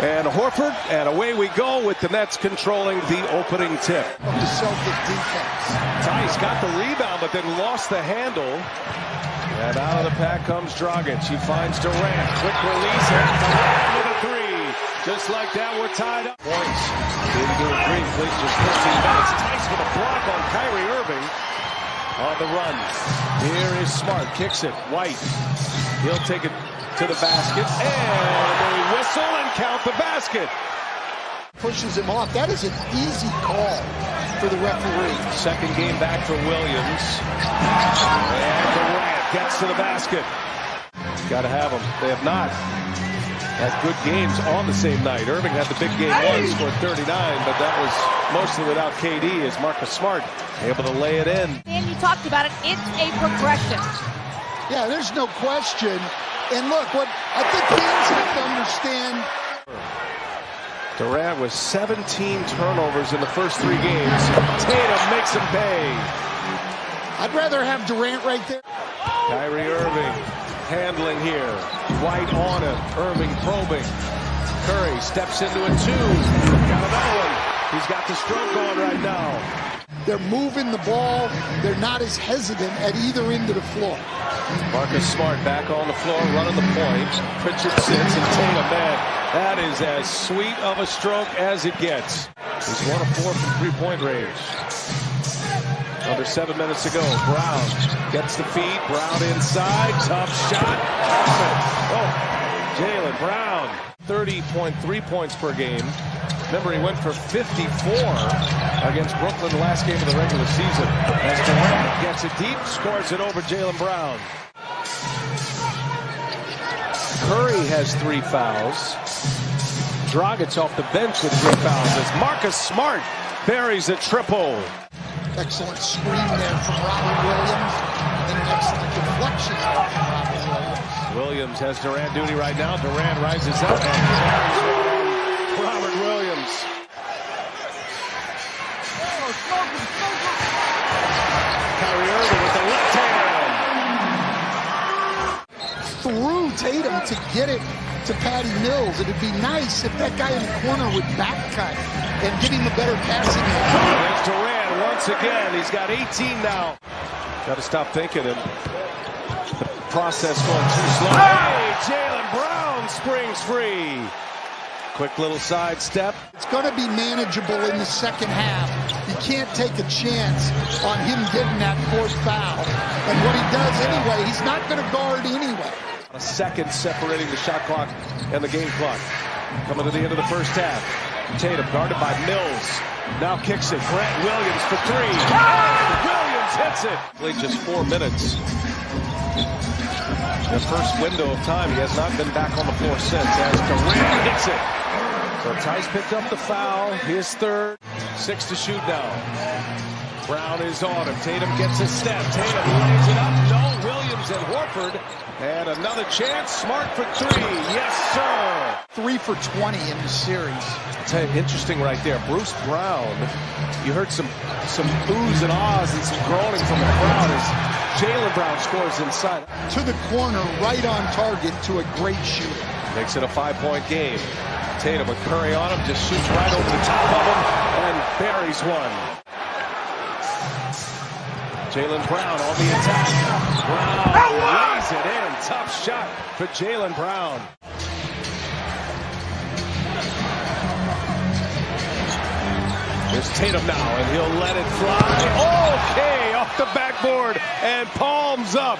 and Horford, and away we go with the Nets controlling the opening tip. Of the Celtic defense. Tice got the rebound, but then lost the handle. And out of the pack comes Dragic. He finds Durant. Quick release, and Durant with a three. Just like that, we're tied up. Points. Didn't do it briefly, just 15 minutes. Tice with a block on Kyrie Irving. On the run. Here is Smart. Kicks it. White. He'll take it to the basket. And they whistle and count the basket. Pushes him off. That is an easy call for the referee. Second game back for Williams. And Durant gets to the basket. Got to have them. They have not had good games on the same night. Irving had the big game one, scored 39, but that was mostly without KD as Marcus Smart able to lay it in. And you talked about it. It's a progression. Yeah, there's no question. And look, what I think fans have to understand. Durant with 17 turnovers in the first 3 games. Tatum makes him pay. I'd rather have Durant right there. Kyrie Irving handling here. White on him. Irving probing. Curry steps into a 2. Got another one. He's got the stroke going right now. They're moving the ball. They're not as hesitant at either end of the floor. Marcus Smart back on the floor, running the point. Pritchard sits, and Tatum, man, that is as sweet of a stroke as it gets. He's 1 of 4 from three-point range. Under 7 minutes to go. Brown gets the feed. Brown inside. Tough shot. Oh, Jaylen Brown. 30.3 points per game. Remember, he went for 54 against Brooklyn the last game of the regular season. As Durant gets it deep, scores it over Jaylen Brown. Curry has 3 fouls. Dragic off the bench with 3 fouls as Marcus Smart buries a triple. Excellent screen there from Robert Williams, and an excellent deflection from Robert Williams. Williams has Durant duty right now. Durant rises up and carries Robert Williams. Kyrie Irving with the left hand. Through Tatum to get it to Patty Mills. It'd be nice if that guy in the corner would back cut and give him a better passing hand. There's Durant once again. He's got 18 now. Got to stop thinking and the process going too slow. Hey, Jaylen Brown springs free. Quick little sidestep. It's going to be manageable in the second half. You can't take a chance on him getting that 4th foul. And what he does anyway, he's not going to guard anyway. A second separating the shot clock and the game clock. Coming to the end of the first half. Tatum guarded by Mills. Now kicks it. Grant Williams for 3. Williams hits it. Played just 4 minutes. The first window of time. He has not been back on the floor since as Durant hits it. So Tice picked up the foul. His 3rd. 6 to shoot now. Brown is on him. Tatum gets a step. Tatum lays it up. No. Williams and Horford. And another chance. Smart for 3. Yes, sir. 3 for 20 in the series. I'll tell you, interesting right there. Bruce Brown. You heard some oohs and ahs and some groaning from the crowd as Jaylen Brown scores inside. To the corner, right on target to a great shooter. Makes it a 5-point game. Tatum with Curry on him, just shoots right over the top of him and buries one. Jaylen Brown on the attack. Brown lays it in. Tough shot for Jaylen Brown. There's Tatum now, and he'll let it fly. Okay, off the backboard and palms up.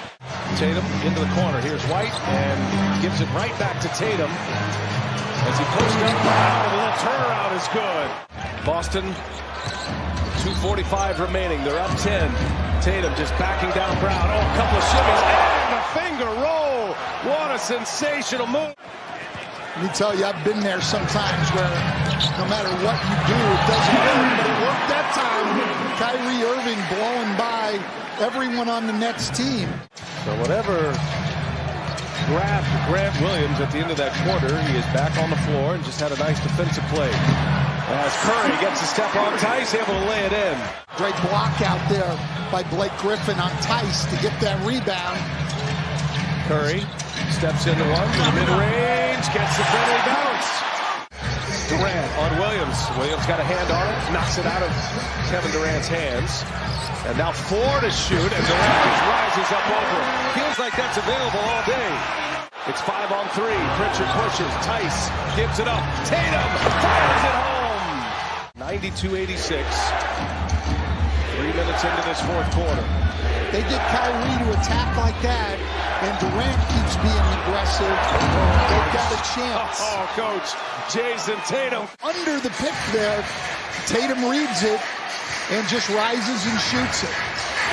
Tatum into the corner. Here's White and gives it right back to Tatum. As he posts up, Brown, a little turnaround is good. Boston, 2:45 remaining. They're up 10. Tatum just backing down Brown. Oh, a couple of shimmies and a finger roll. What a sensational move. Let me tell you, I've been there sometimes where no matter what you do, it doesn't work. But it worked that time. Kyrie Irving blowing by everyone on the Nets team. So whatever grabbed Grant Williams at the end of that quarter, he is back on the floor and just had a nice defensive play. As Curry gets a step on Tice, able to lay it in. Great block out there by Blake Griffin on Tice to get that rebound. Curry steps into one, to the mid-range, gets the friendly bounce. Durant on Williams. Williams got a hand on it, knocks it out of Kevin Durant's hands. And now 4 to shoot, and Durant rises up over it. Feels like that's available all day. It's 5 on 3. Pritchard pushes. Tice gives it up. Tatum fires it home. 92-86. 3 minutes into this fourth quarter. They get Kyrie to attack like that, and Durant keeps being aggressive. They've got a chance. Oh, Coach. Jason Tatum. Under the pick there, Tatum reads it and just rises and shoots it.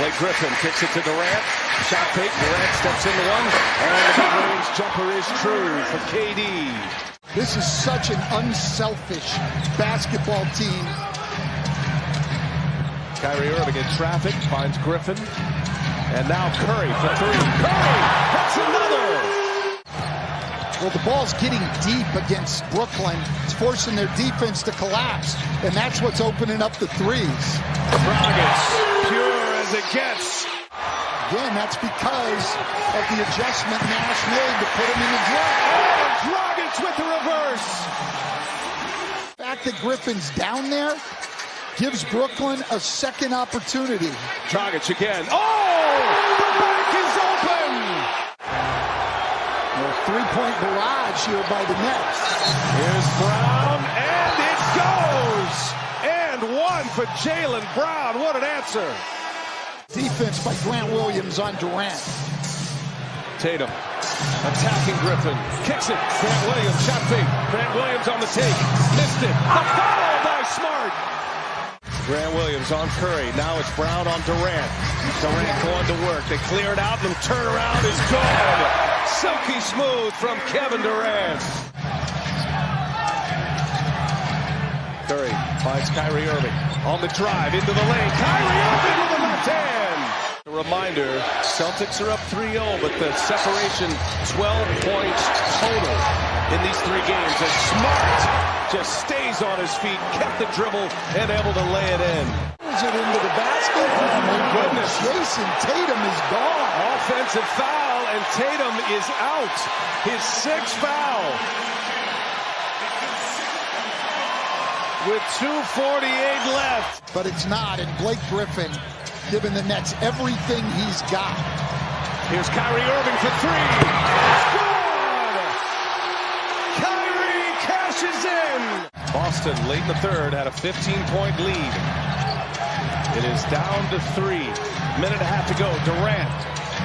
Blake Griffin kicks it to Durant. Shot fake. Durant steps into one. And the mid-range jumper is true for KD. This is such an unselfish basketball team. Kyrie Irving in traffic, finds Griffin. And now Curry for 3. Curry! That's another! Well, the ball's getting deep against Brooklyn. It's forcing their defense to collapse, and that's what's opening up the threes. Dragic, pure as it gets. Again, that's because of the adjustment Nash made to put him in the draw. And Dragic with the reverse. The fact that Griffin's down there gives Brooklyn a second opportunity. Dragic again. Oh! The back is open! A three-point barrage here by the Nets. Here's Brown, and it goes! And 1 for Jaylen Brown. What an answer. Defense by Grant Williams on Durant. Tatum attacking Griffin. Kicks it. Grant Williams, shot fake. Grant Williams on the take. Missed it. The foul by Smart. Grant Williams on Curry. Now it's Brown on Durant. Durant going to work. They clear it out, and the turnaround is good. Silky smooth from Kevin Durant. Curry finds Kyrie Irving on the drive into the lane. Kyrie Irving with the left hand. A reminder, Celtics are up 3-0, but the separation 12 points total in these 3 games. As Smart just stays on his feet, kept the dribble, and able to lay it in. Is it into the basket? Oh my goodness. Jason Tatum is gone. Offensive foul, and Tatum is out. His 6th foul. With 2:48 left. But it's not, and Blake Griffin giving the Nets everything he's got. Here's Kyrie Irving for 3. It's good! Kyrie cashes in. Boston, late in the third, had a 15-point lead. It is down to 3. Minute and a half to go. Durant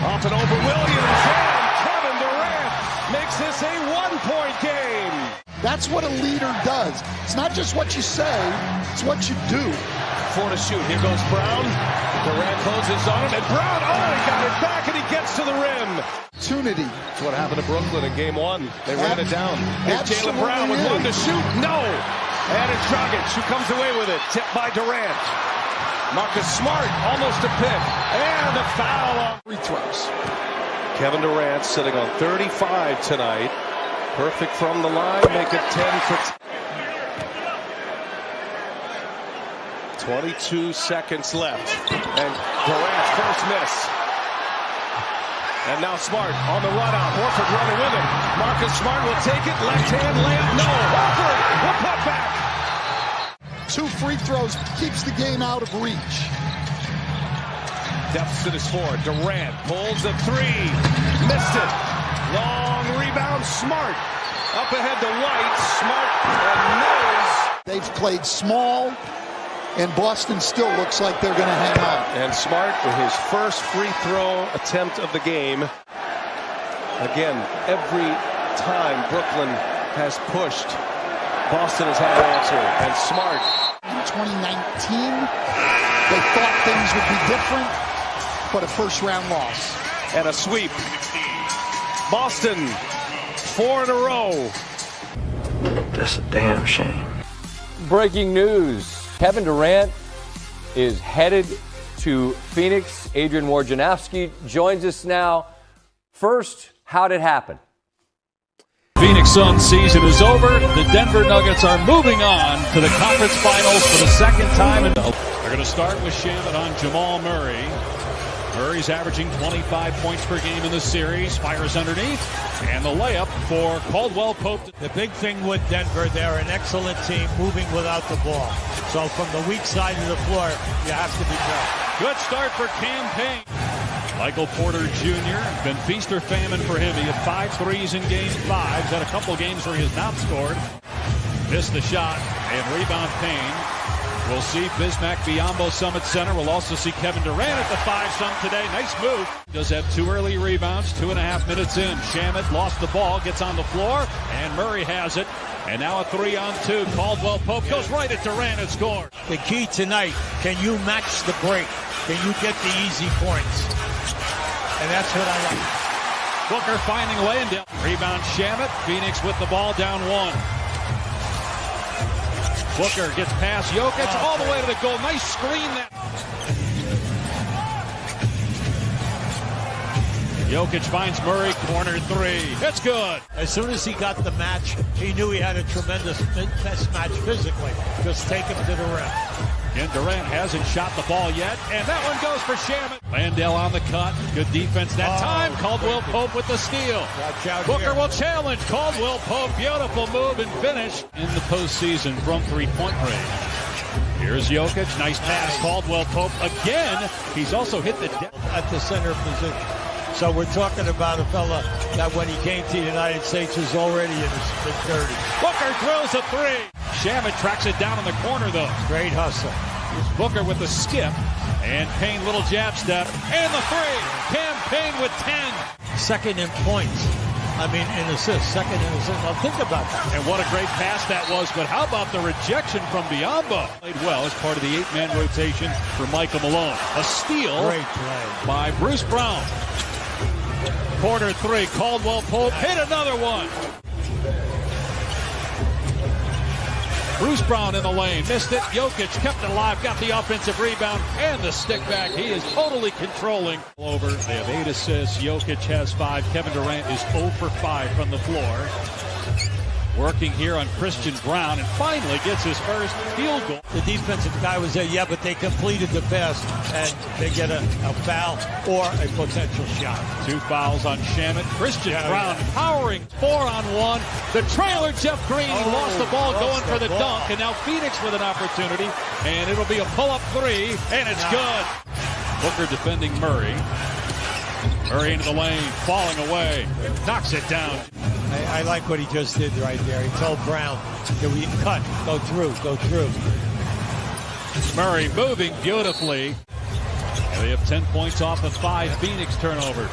off and over Williams. And Kevin Durant makes this a 1-point game. That's what a leader does. It's not just what you say, it's what you do. 4 to shoot. Here goes Brown. Durant closes on him, and Brown, he got it back, and he gets to the rim. Opportunity. That's what happened to Brooklyn in game 1. They ran it down. Here's Jaylen Brown with 1 to shoot. No! And it's Dragic who comes away with it. Tipped by Durant. Marcus Smart almost a pick. And a foul on free throws. Kevin Durant sitting on 35 tonight. Perfect from the line. Make it 10 for 22 seconds left. And Durant's first miss. And now Smart on the run out. Horford running with him. Marcus Smart will take it. Left hand layup. No. Horford will put back. 2 free throws keeps the game out of reach. Deficit is 4. Durant pulls a 3. Missed it. Long rebound. Smart. Up ahead to White. Smart and knows. They've played small, and Boston still looks like they're going to hang on. And Smart with his first free throw attempt of the game. Again, every time Brooklyn has pushed, Boston has had an answer. And Smart. In 2019, they thought things would be different, but a first-round loss. And a sweep. Boston, 4 in a row. That's a damn shame. Breaking news. Kevin Durant is headed to Phoenix. Adrian Wojnarowski joins us now. First, how did it happen? Phoenix Suns season is over. The Denver Nuggets are moving on to the conference finals for the second time. They're going to start with Shannon on Jamal Murray. Murray's averaging 25 points per game in the series. Fires underneath. And the layup for Caldwell Pope. The big thing with Denver, they're an excellent team moving without the ball. So from the weak side of the floor, you have to be careful. Good start for Cam Payne. Michael Porter Jr. Been feast or famine for him. He had 5 threes in game 5. He's had a couple games where he has not scored. Missed the shot and rebound Payne. We'll see Bismack Biyombo Summit Center. We'll also see Kevin Durant at the 5-some today. Nice move. Does have 2 early rebounds, 2.5 minutes in. Shamet lost the ball, gets on the floor, and Murray has it. And now a 3-on-2. Caldwell Pope goes right at Durant and scores. The key tonight, can you match the break? Can you get the easy points? And that's what I like. Booker finding Landale. Rebound Shamet. Phoenix with the ball down 1. Booker gets past Jokic all the way to the goal. Nice screen that. Jokic finds Murray, corner 3. It's good. As soon as he got the match, he knew he had a tremendous mismatch physically. Just take him to the rim. And Durant hasn't shot the ball yet, and that one goes for Shamet. Landale on the cut. Good defense that time. Caldwell Pope with the steal. Booker will challenge Caldwell Pope. Beautiful move and finish in the postseason from 3-point range. Here's Jokic. Nice pass. Caldwell Pope again. He's also hit the deck at the center position. So we're talking about a fella that when he came to the United States was already in his mid-30s. Booker throws a 3. Shamet tracks it down in the corner, though. Great hustle. Booker with the skip. And Payne, little jab step. And the 3. Cam Payne with 10. Second in points. I mean, in assists. Second in assists. Now think about that. And what a great pass that was. But how about the rejection from Biyombo? Played well as part of the 8-man rotation for Michael Malone. A steal great play by Bruce Brown. Corner 3. Caldwell Pope hit another one. Bruce Brown in the lane. Missed it. Jokic kept it alive. Got the offensive rebound and the stick back. He is totally controlling. Over. They have 8 assists. Jokic has 5. Kevin Durant is 0 for 5 from the floor. Working here on Christian Brown and finally gets his first field goal. The defensive guy was there, yeah, but they completed the pass and they get a foul or a potential shot. 2 fouls on Shamet. Christian Brown powering 4-on-1. The trailer, Jeff Green, lost the ball going for the dunk, and now Phoenix with an opportunity, and it'll be a pull-up 3, and it's good. Booker defending Murray. Murray into the lane, falling away, knocks it down. I like what he just did right there. He told Brown, cut, go through. Murray moving beautifully. They have 10 points off of 5 Phoenix turnovers.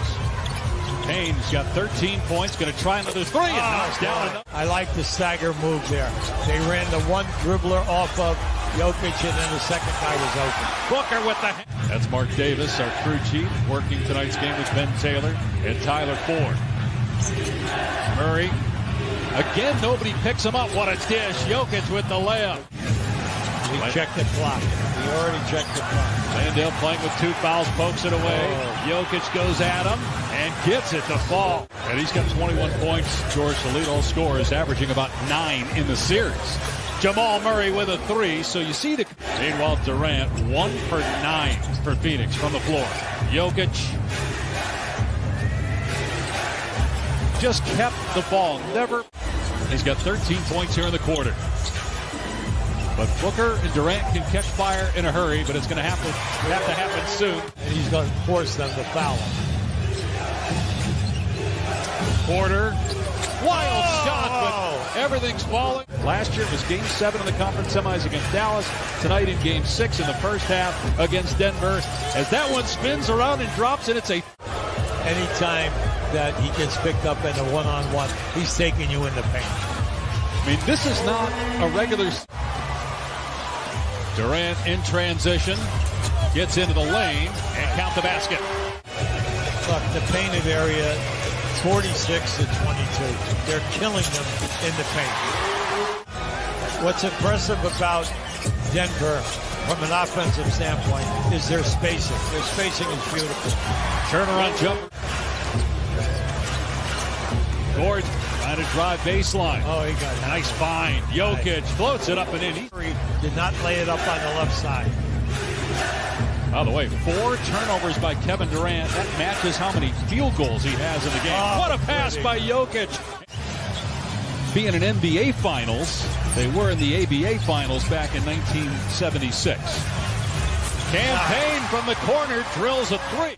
Payne's got 13 points, going to try another 3 and knocks down another. I like the stagger move there. They ran the one dribbler off of Jokic, and then the second guy was open. Booker with the... That's Mark Davis, our crew chief, working tonight's game with Ben Taylor and Tyler Ford. Murray. Again, nobody picks him up. What a dish. Jokic with the layup. He checked the clock. He already checked the clock. Landale playing with 2 fouls, pokes it away. Jokic goes at him and gets it to fall. And he's got 21 points. George, the lead all scorers, averaging about 9 in the series. Jamal Murray with a 3. So you see the... Meanwhile, Durant, 1 for 9 for Phoenix from the floor. Jokic just kept the ball. Never. He's got 13 points here in the quarter. But Booker and Durant can catch fire in a hurry, but it's going to have to happen soon. And he's going to force them to foul him. Porter, wild shot, but everything's falling. Last year it was Game 7 in the conference semis against Dallas. Tonight in Game 6 in the first half against Denver. As that one spins around and drops, and it's a... Anytime that he gets picked up in a one-on-one, he's taking you in the paint. I mean, this is not a regular... Durant in transition, gets into the lane, and count the basket. Look, the painted area, 46 to 22. They're killing them in the paint. What's impressive about Denver from an offensive standpoint is their spacing. Their spacing is beautiful. Turnaround jumper. Gordon trying to drive baseline. Oh, he got it. Nice find. Jokic floats it up and in. He did not lay it up on the left side. By the way, 4 turnovers by Kevin Durant. That matches how many field goals he has in the game. What a pass by Jokic. Being in NBA Finals, they were in the ABA Finals back in 1976. Campaign from the corner, drills a 3.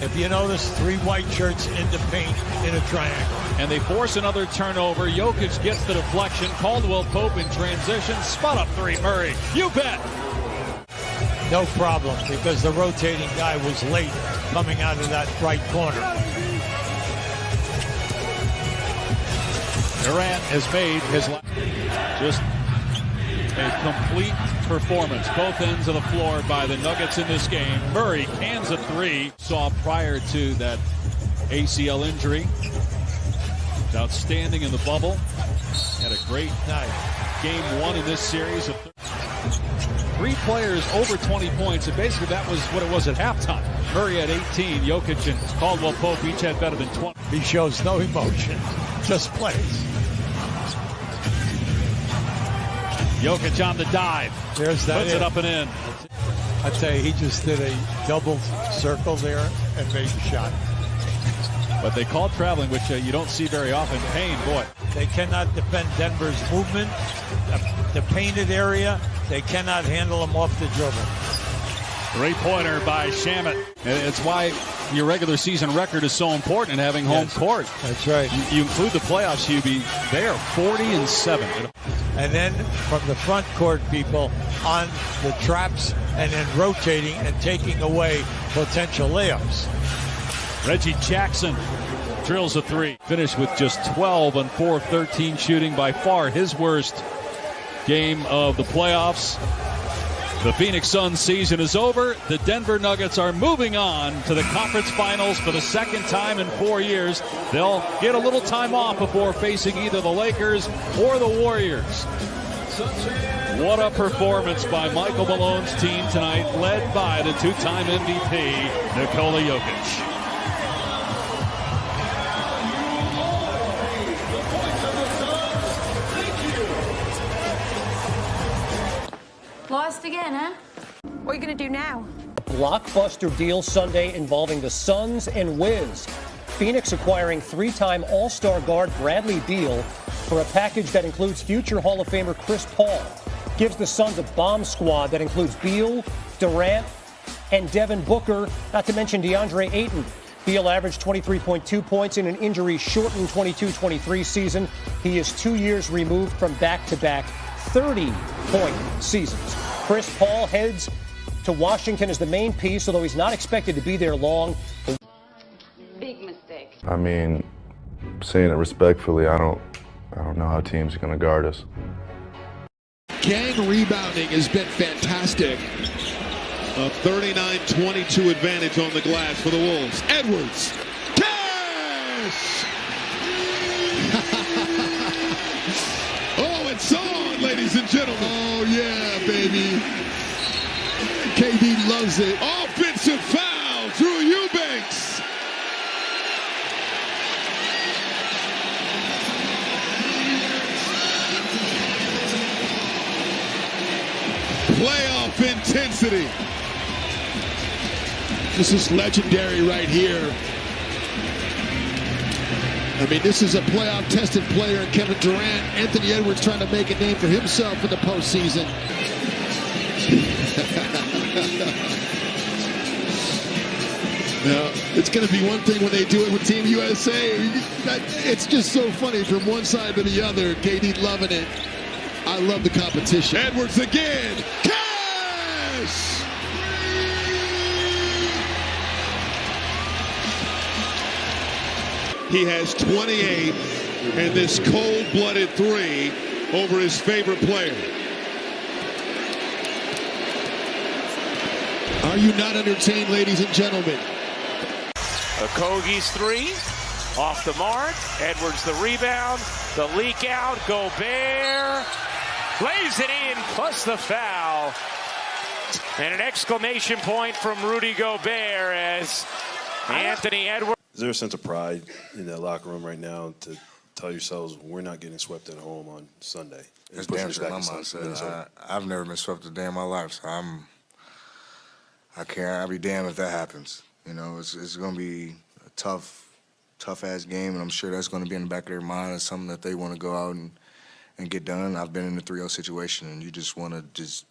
If you notice, 3 white shirts in the paint in a triangle. And they force another turnover. Jokic gets the deflection. Caldwell Pope in transition. Spot up 3, Murray. You bet. No problem, because the rotating guy was late coming out of that right corner. Durant has made his just a complete performance. Both ends of the floor by the Nuggets in this game. Murray cans a 3. Saw prior to that ACL injury. Was outstanding in the bubble. Had a great game 1 in this series. 3 players over 20 points, and basically that was what it was at halftime. Murray had 18, Jokic and Caldwell Pope each had better than 20. He shows no emotion, just plays. Jokic on the dive. There's that. Puts it up and in. I'd say he just did a double circle there and made a shot. But they called traveling, which you don't see very often. Payne, boy. They cannot defend Denver's movement, the painted area. They cannot handle him off the dribble. 3-pointer by Shamet. And it's why your regular season record is so important in having home court. That's right. You include the playoffs, Hubie. They are 40-7. And then from the front court, people on the traps and then rotating and taking away potential layups. Reggie Jackson drills a 3. Finished with just 12 on 4 of 13 shooting. By far his worst game of the playoffs. The Phoenix Suns season is over. The Denver Nuggets are moving on to the conference finals for the 2nd time in 4 years. They'll get a little time off before facing either the Lakers or the Warriors. What a performance by Michael Malone's team tonight, led by the 2-time MVP, Nikola Jokic. Lost again, huh? What are you going to do now? Blockbuster deal Sunday involving the Suns and Wiz. Phoenix acquiring 3-time All-Star guard Bradley Beal for a package that includes future Hall of Famer Chris Paul. Gives the Suns a bomb squad that includes Beal, Durant, and Devin Booker, not to mention DeAndre Ayton. Beal averaged 23.2 points in an injury-shortened 22-23 season. He is 2 years removed from back-to-back 30-point seasons. Chris Paul heads to Washington as the main piece, although he's not expected to be there long. Big mistake. I mean, saying it respectfully, I don't know how teams are going to guard us. Gang rebounding has been fantastic. A 39-22 advantage on the glass for the Wolves. Edwards. Cash! Oh, it's on, ladies and gentlemen. Oh, yeah, baby. KD loves it. Offensive foul, Drew Eubanks. Playoff intensity. This is legendary right here. I mean, this is a playoff-tested player in Kevin Durant. Anthony Edwards trying to make a name for himself in the postseason. Now, it's going to be one thing when they do it with Team USA. It's just so funny from one side to the other. KD loving it. I love the competition. Edwards again. Cash! He has 28 and this cold-blooded 3 over his favorite player. Are you not entertained, ladies and gentlemen? Okogie's 3 off the mark. Edwards the rebound. The leak out. Gobert lays it in, plus the foul. And an exclamation point from Rudy Gobert as Anthony Edwards. Is there a sense of pride in that locker room right now to tell yourselves we're not getting swept at home on Sunday? It's damn sure my mindset. I've never been swept a day in my life, so I can't. I'll be damned if that happens. You know, it's going to be a tough-ass game, and I'm sure that's going to be in the back of their mind as something that they want to go out and get done. I've been in a 3-0 situation, and you just want to just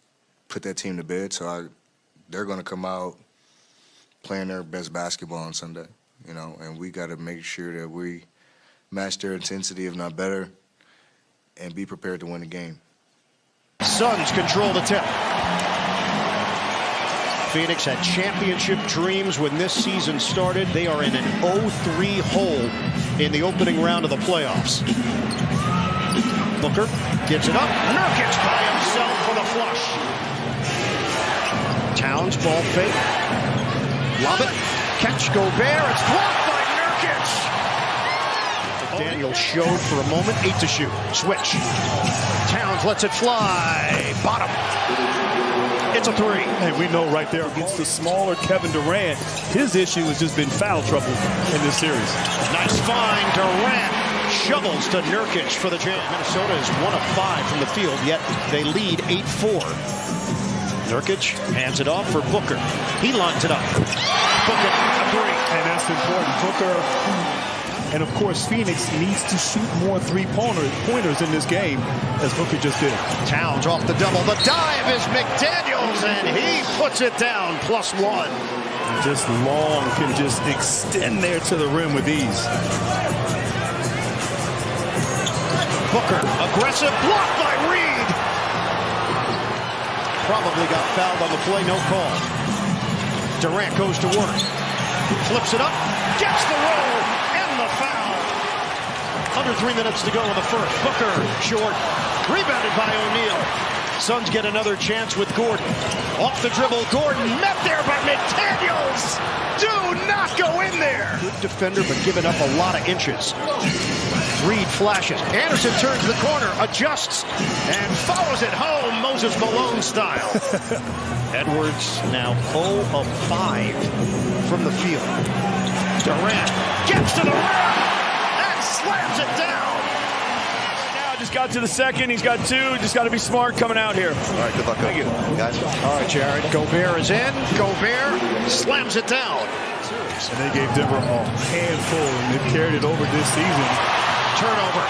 put that team to bed. So they're going to come out playing their best basketball on Sunday, you know, and we got to make sure that we match their intensity, if not better, and be prepared to win the game. Suns control the tip. Phoenix had championship dreams when this season started. They are in an 0-3 hole in the opening round of the playoffs. Booker gives it up. Nurkic by himself for the flush. Towns, ball fake. Lob it. Catch, Gobert. It's blocked by Nurkic. Daniel showed for a moment. 8 to shoot. Switch. Towns lets it fly. Bottom. It's a 3. And we know right there against the smaller Kevin Durant, his issue has just been foul trouble in this series. Nice find. Durant shovels to Nurkic for the jam. Minnesota is 1 of 5 from the field, yet they lead 8-4. Nurkic hands it off for Booker. He lines it up. Booker, a 3. And that's important. Booker, and of course, Phoenix needs to shoot more three-pointers in this game, as Booker just did. Towns off the double. The dive is McDaniels, and he puts it down, +1. Just long, can just extend there to the rim with ease. Booker, aggressive, blocked by Reed. Probably got fouled on the play, no call. Durant goes to work. Flips it up, gets the roll, and the foul. Under 3 minutes to go in the first. Booker, short, rebounded by O'Neal. Suns get another chance with Gordon. Off the dribble, Gordon met there by McDaniels. Do not go in there. Good defender, but giving up a lot of inches. Reed flashes. Anderson turns the corner, adjusts, and follows it home, Moses Malone style. Edwards now 0 of 5 from the field. Durant gets to the rim and slams it down. Now just got to the second. He's got 2. Just got to be smart coming out here. All right, good luck. Thank you. Guys. All right, Jared. Gobert is in. Gobert slams it down. And they gave Denver a handful, and they've carried it over this season. Turnover.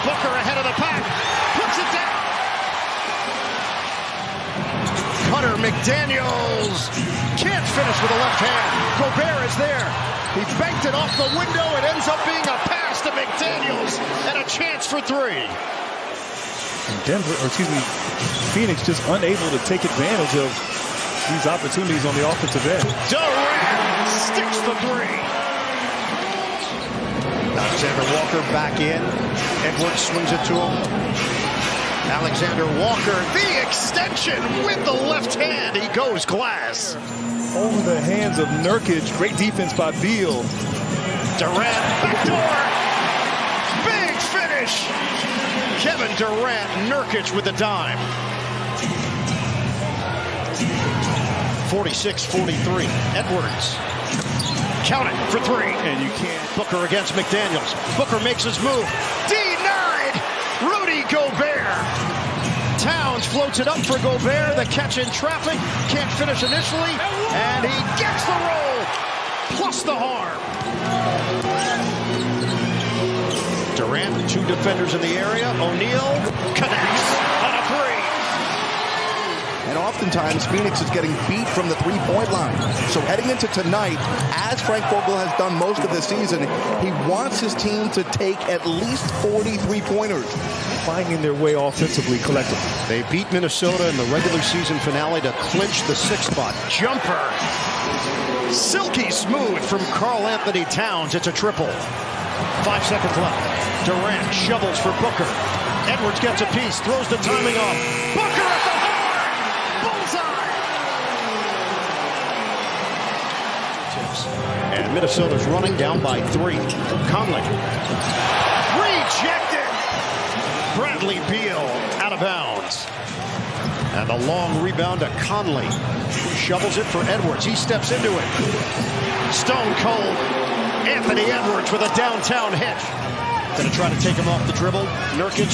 Booker ahead of the pack. Puts it down. Cutter, McDaniels can't finish with the left hand. Gobert is there. He banked it off the window. It ends up being a pass to McDaniels and a chance for 3. Phoenix just unable to take advantage of these opportunities on the offensive end. Durant sticks the 3. Alexander Walker back in. Edwards swings it to him. Alexander Walker, the extension with the left hand. He goes glass. Over the hands of Nurkic. Great defense by Beal. Durant, backdoor. Big finish. Kevin Durant, Nurkic with the dime. 46-43. Edwards. Count it for 3. And you can't. Booker against McDaniels. Booker makes his move. Denied! Rudy Gobert. Towns floats it up for Gobert. The catch in traffic. Can't finish initially. And he gets the roll. Plus the harm. Durant, 2 defenders in the area. O'Neal connects on a 3. And oftentimes, Phoenix is getting beat from the three-point line. So heading into tonight, as Frank Vogel has done most of the season, he wants his team to take at least 40 three-pointers. Finding their way offensively, collectively. They beat Minnesota in the regular season finale to clinch the 6th spot. Jumper. Silky smooth from Karl Anthony Towns. It's a triple. 5 seconds left. Durant shovels for Booker. Edwards gets a piece, throws the timing off. Booker at the horn! Bullseye! And Minnesota's running down by 3. Conley. Rejected! Bradley Beal out of bounds. And a long rebound to Conley. Shovels it for Edwards. He steps into it. Stone cold. Anthony Edwards with a downtown hit. Gonna try to take him off the dribble. Nurkic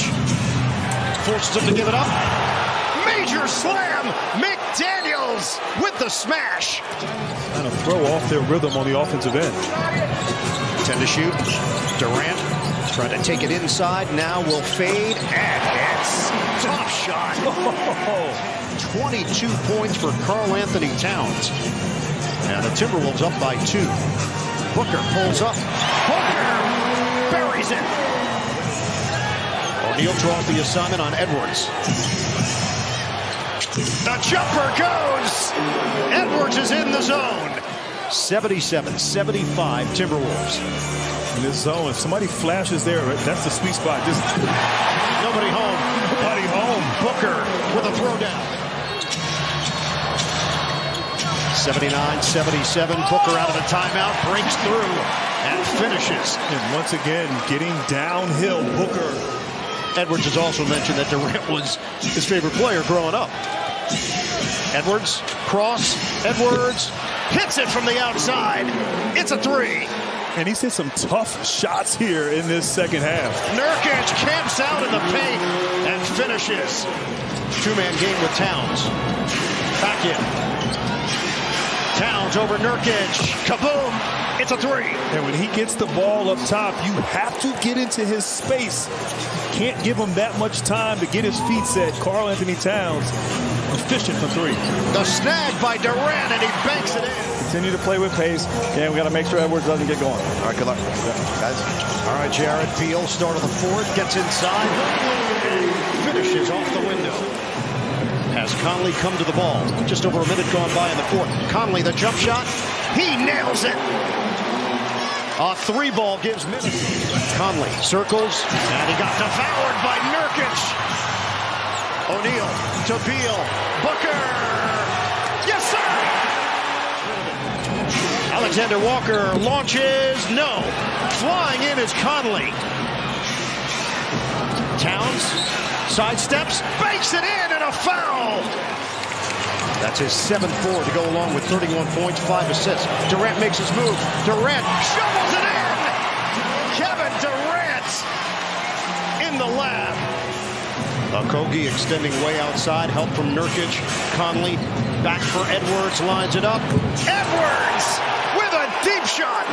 forces him to give it up. Made Major slam. McDaniels with the smash. Kind of throw off their rhythm on the offensive end. 10 to shoot. Durant trying to take it inside. Now will fade and hits. Tough shot. 22 points for Karl Anthony Towns. And the Timberwolves up by 2. Booker pulls up. Booker buries it. O'Neal draws the assignment on Edwards. The jumper goes. Edwards is in the zone. 77-75 Timberwolves. In this zone, if somebody flashes there, that's the sweet spot. Just nobody home. Nobody home. Booker with a throwdown. 79-77. Booker out of the timeout, breaks through and finishes. And once again, getting downhill, Booker. Edwards has also mentioned that Durant was his favorite player growing up. Edwards, cross, Edwards hits it from the outside. It's a 3. And he's hit some tough shots here in this second half. Nurkic camps out in the paint and finishes. 2-man game with Towns. Back in. Towns over Nurkic. Kaboom! It's a 3. And when he gets the ball up top, you have to get into his space. Can't give him that much time to get his feet set. Karl Anthony Towns, efficient for 3. The snag by Durant, and he banks it in. Continue to play with pace, and we got to make sure Edwards doesn't get going. All right, good luck, guys. All right, Jared Beal, start of the 4th, gets inside, and finishes off the window. Has Conley come to the ball? Just over a minute gone by in the 4th. Conley, the jump shot. He nails it. A 3-ball gives Minnesota. Conley circles, and he got devoured by Nurkic. O'Neal to Beal. Booker. Yes, sir. Alexander Walker launches. No. Flying in is Conley. Towns sidesteps, banks it in, and a foul. That's his 7th-4 to go along with 31 points, 5 assists. Durant makes his move. Durant shovels it in. Kevin Durant in the lab. Okogie extending way outside. Help from Nurkic. Conley back for Edwards. Lines it up. Edwards with a deep shot.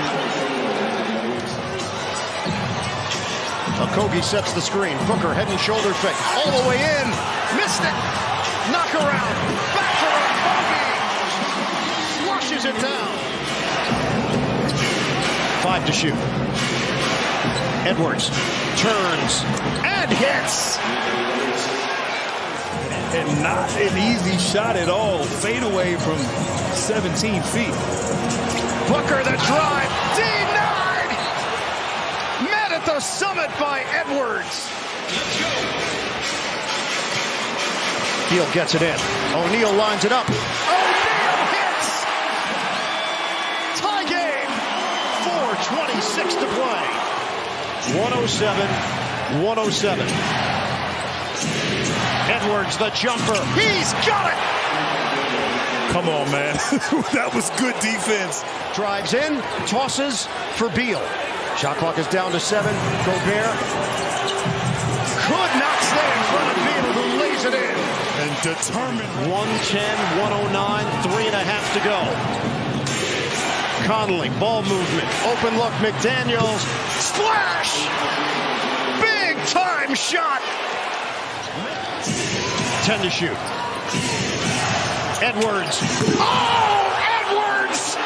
Okogie sets the screen. Booker head and shoulder fake. All the way in. Missed it. Knock around. Back for Okogie. Flushes it down. 5 to shoot. Edwards turns and hits. And not an easy shot at all. Fade away from 17 feet. Booker the drive. Denied. Met at the summit by Edwards. Beal gets it in. O'Neal lines it up. O'Neal hits. Tie game. 4:26 to play. 107-107. Edwards, the jumper. He's got it. Come on, man. That was good defense. Drives in, tosses for Beal. Shot clock is down to 7. Gobert could not stay in front of Beal, who lays it in. And determined. 110-109, 3.5 to go. Conley, ball movement, open look, McDaniels, splash! Big time shot! 10 to shoot. Edwards. Oh, Edwards!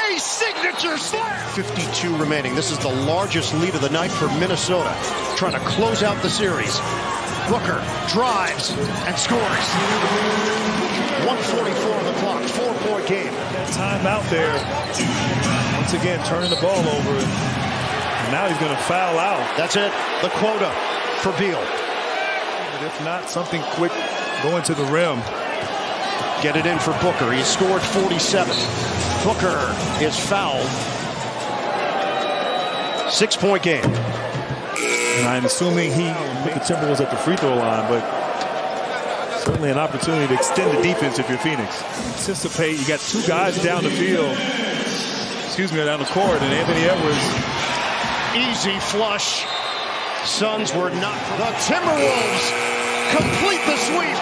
A signature slam! 52 remaining. This is the largest lead of the night for Minnesota, trying to close out the series. Booker drives and scores. 1:44 on the clock, 4-point game. That time out there, once again, turning the ball over. And now he's going to foul out. That's it, the quota for Beal. But if not, something quick going to the rim. Get it in for Booker. He scored 47. Booker is fouled. 6-point game. And I'm assuming he put the Timberwolves at the free throw line, but certainly an opportunity to extend the defense if you're Phoenix. Anticipate, you got 2 guys down the field, down the court, and Anthony Edwards. Easy flush. Suns were not. The Timberwolves complete the sweep.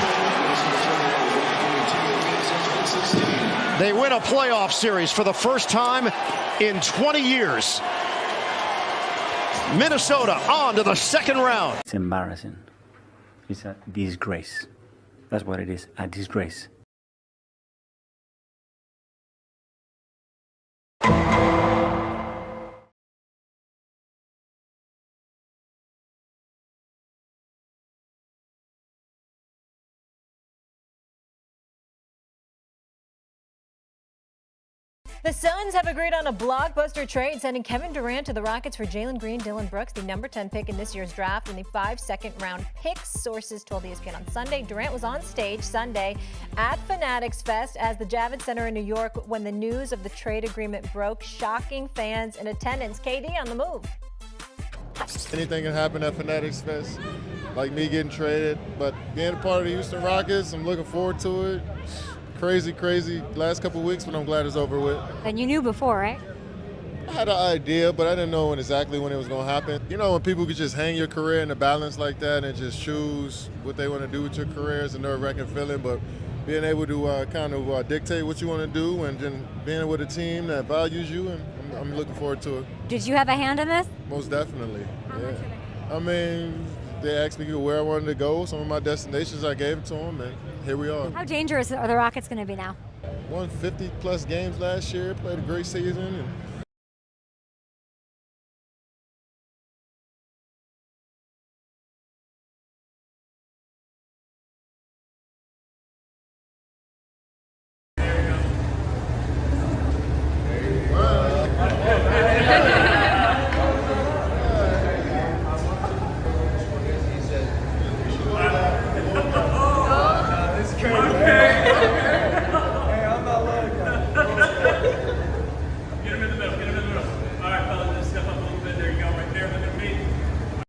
They win a playoff series for the first time in 20 years. Minnesota on to the second round. It's embarrassing. It's a disgrace. That's what it is, a disgrace. The Suns have agreed on a blockbuster trade, sending Kevin Durant to the Rockets for Jalen Green, Dillon Brooks, the number 10 pick in this year's draft, and the 5 second-round picks. Sources told ESPN on Sunday. Durant was on stage Sunday at Fanatics Fest as the Javits Center in New York when the news of the trade agreement broke, shocking fans in attendance. KD on the move. Anything can happen at Fanatics Fest, like me getting traded, but being a part of the Houston Rockets, I'm looking forward to it. Crazy last couple of weeks, but I'm glad it's over with. And you knew before, right? I had an idea, but I didn't know exactly when it was going to happen. You know, when people could just hang your career in a balance like that and just choose what they want to do with your career, it's a nerve-wracking feeling, but being able to kind of dictate what you want to do and then being with a team that values you, and I'm looking forward to it. Did you have a hand in this? Most definitely, yeah. I mean, they asked me where I wanted to go. Some of my destinations, I gave it to them, and here we are. How dangerous are the Rockets going to be now? Won 50-plus games last year, played a great season. And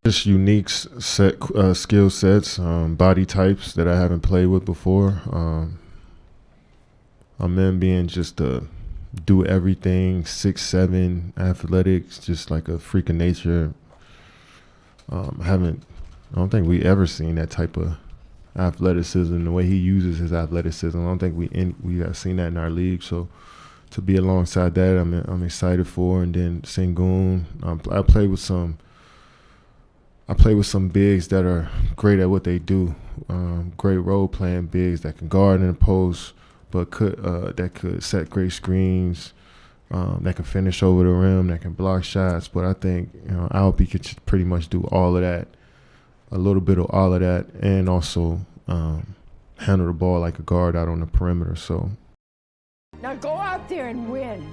just unique skill sets, body types that I haven't played with before. I'm in being just a do everything, 6'7", athletics, just like a freak of nature. I don't think we ever seen that type of athleticism, the way he uses his athleticism. I don't think we have seen that in our league. So to be alongside that, I'm excited for. And then Sengun, I play with some bigs that are great at what they do. Great role-playing bigs that can guard in the post, but that could set great screens, that can finish over the rim, that can block shots. But I think Albie could pretty much do all of that, a little bit of all of that, and also handle the ball like a guard out on the perimeter. So now go out there and win.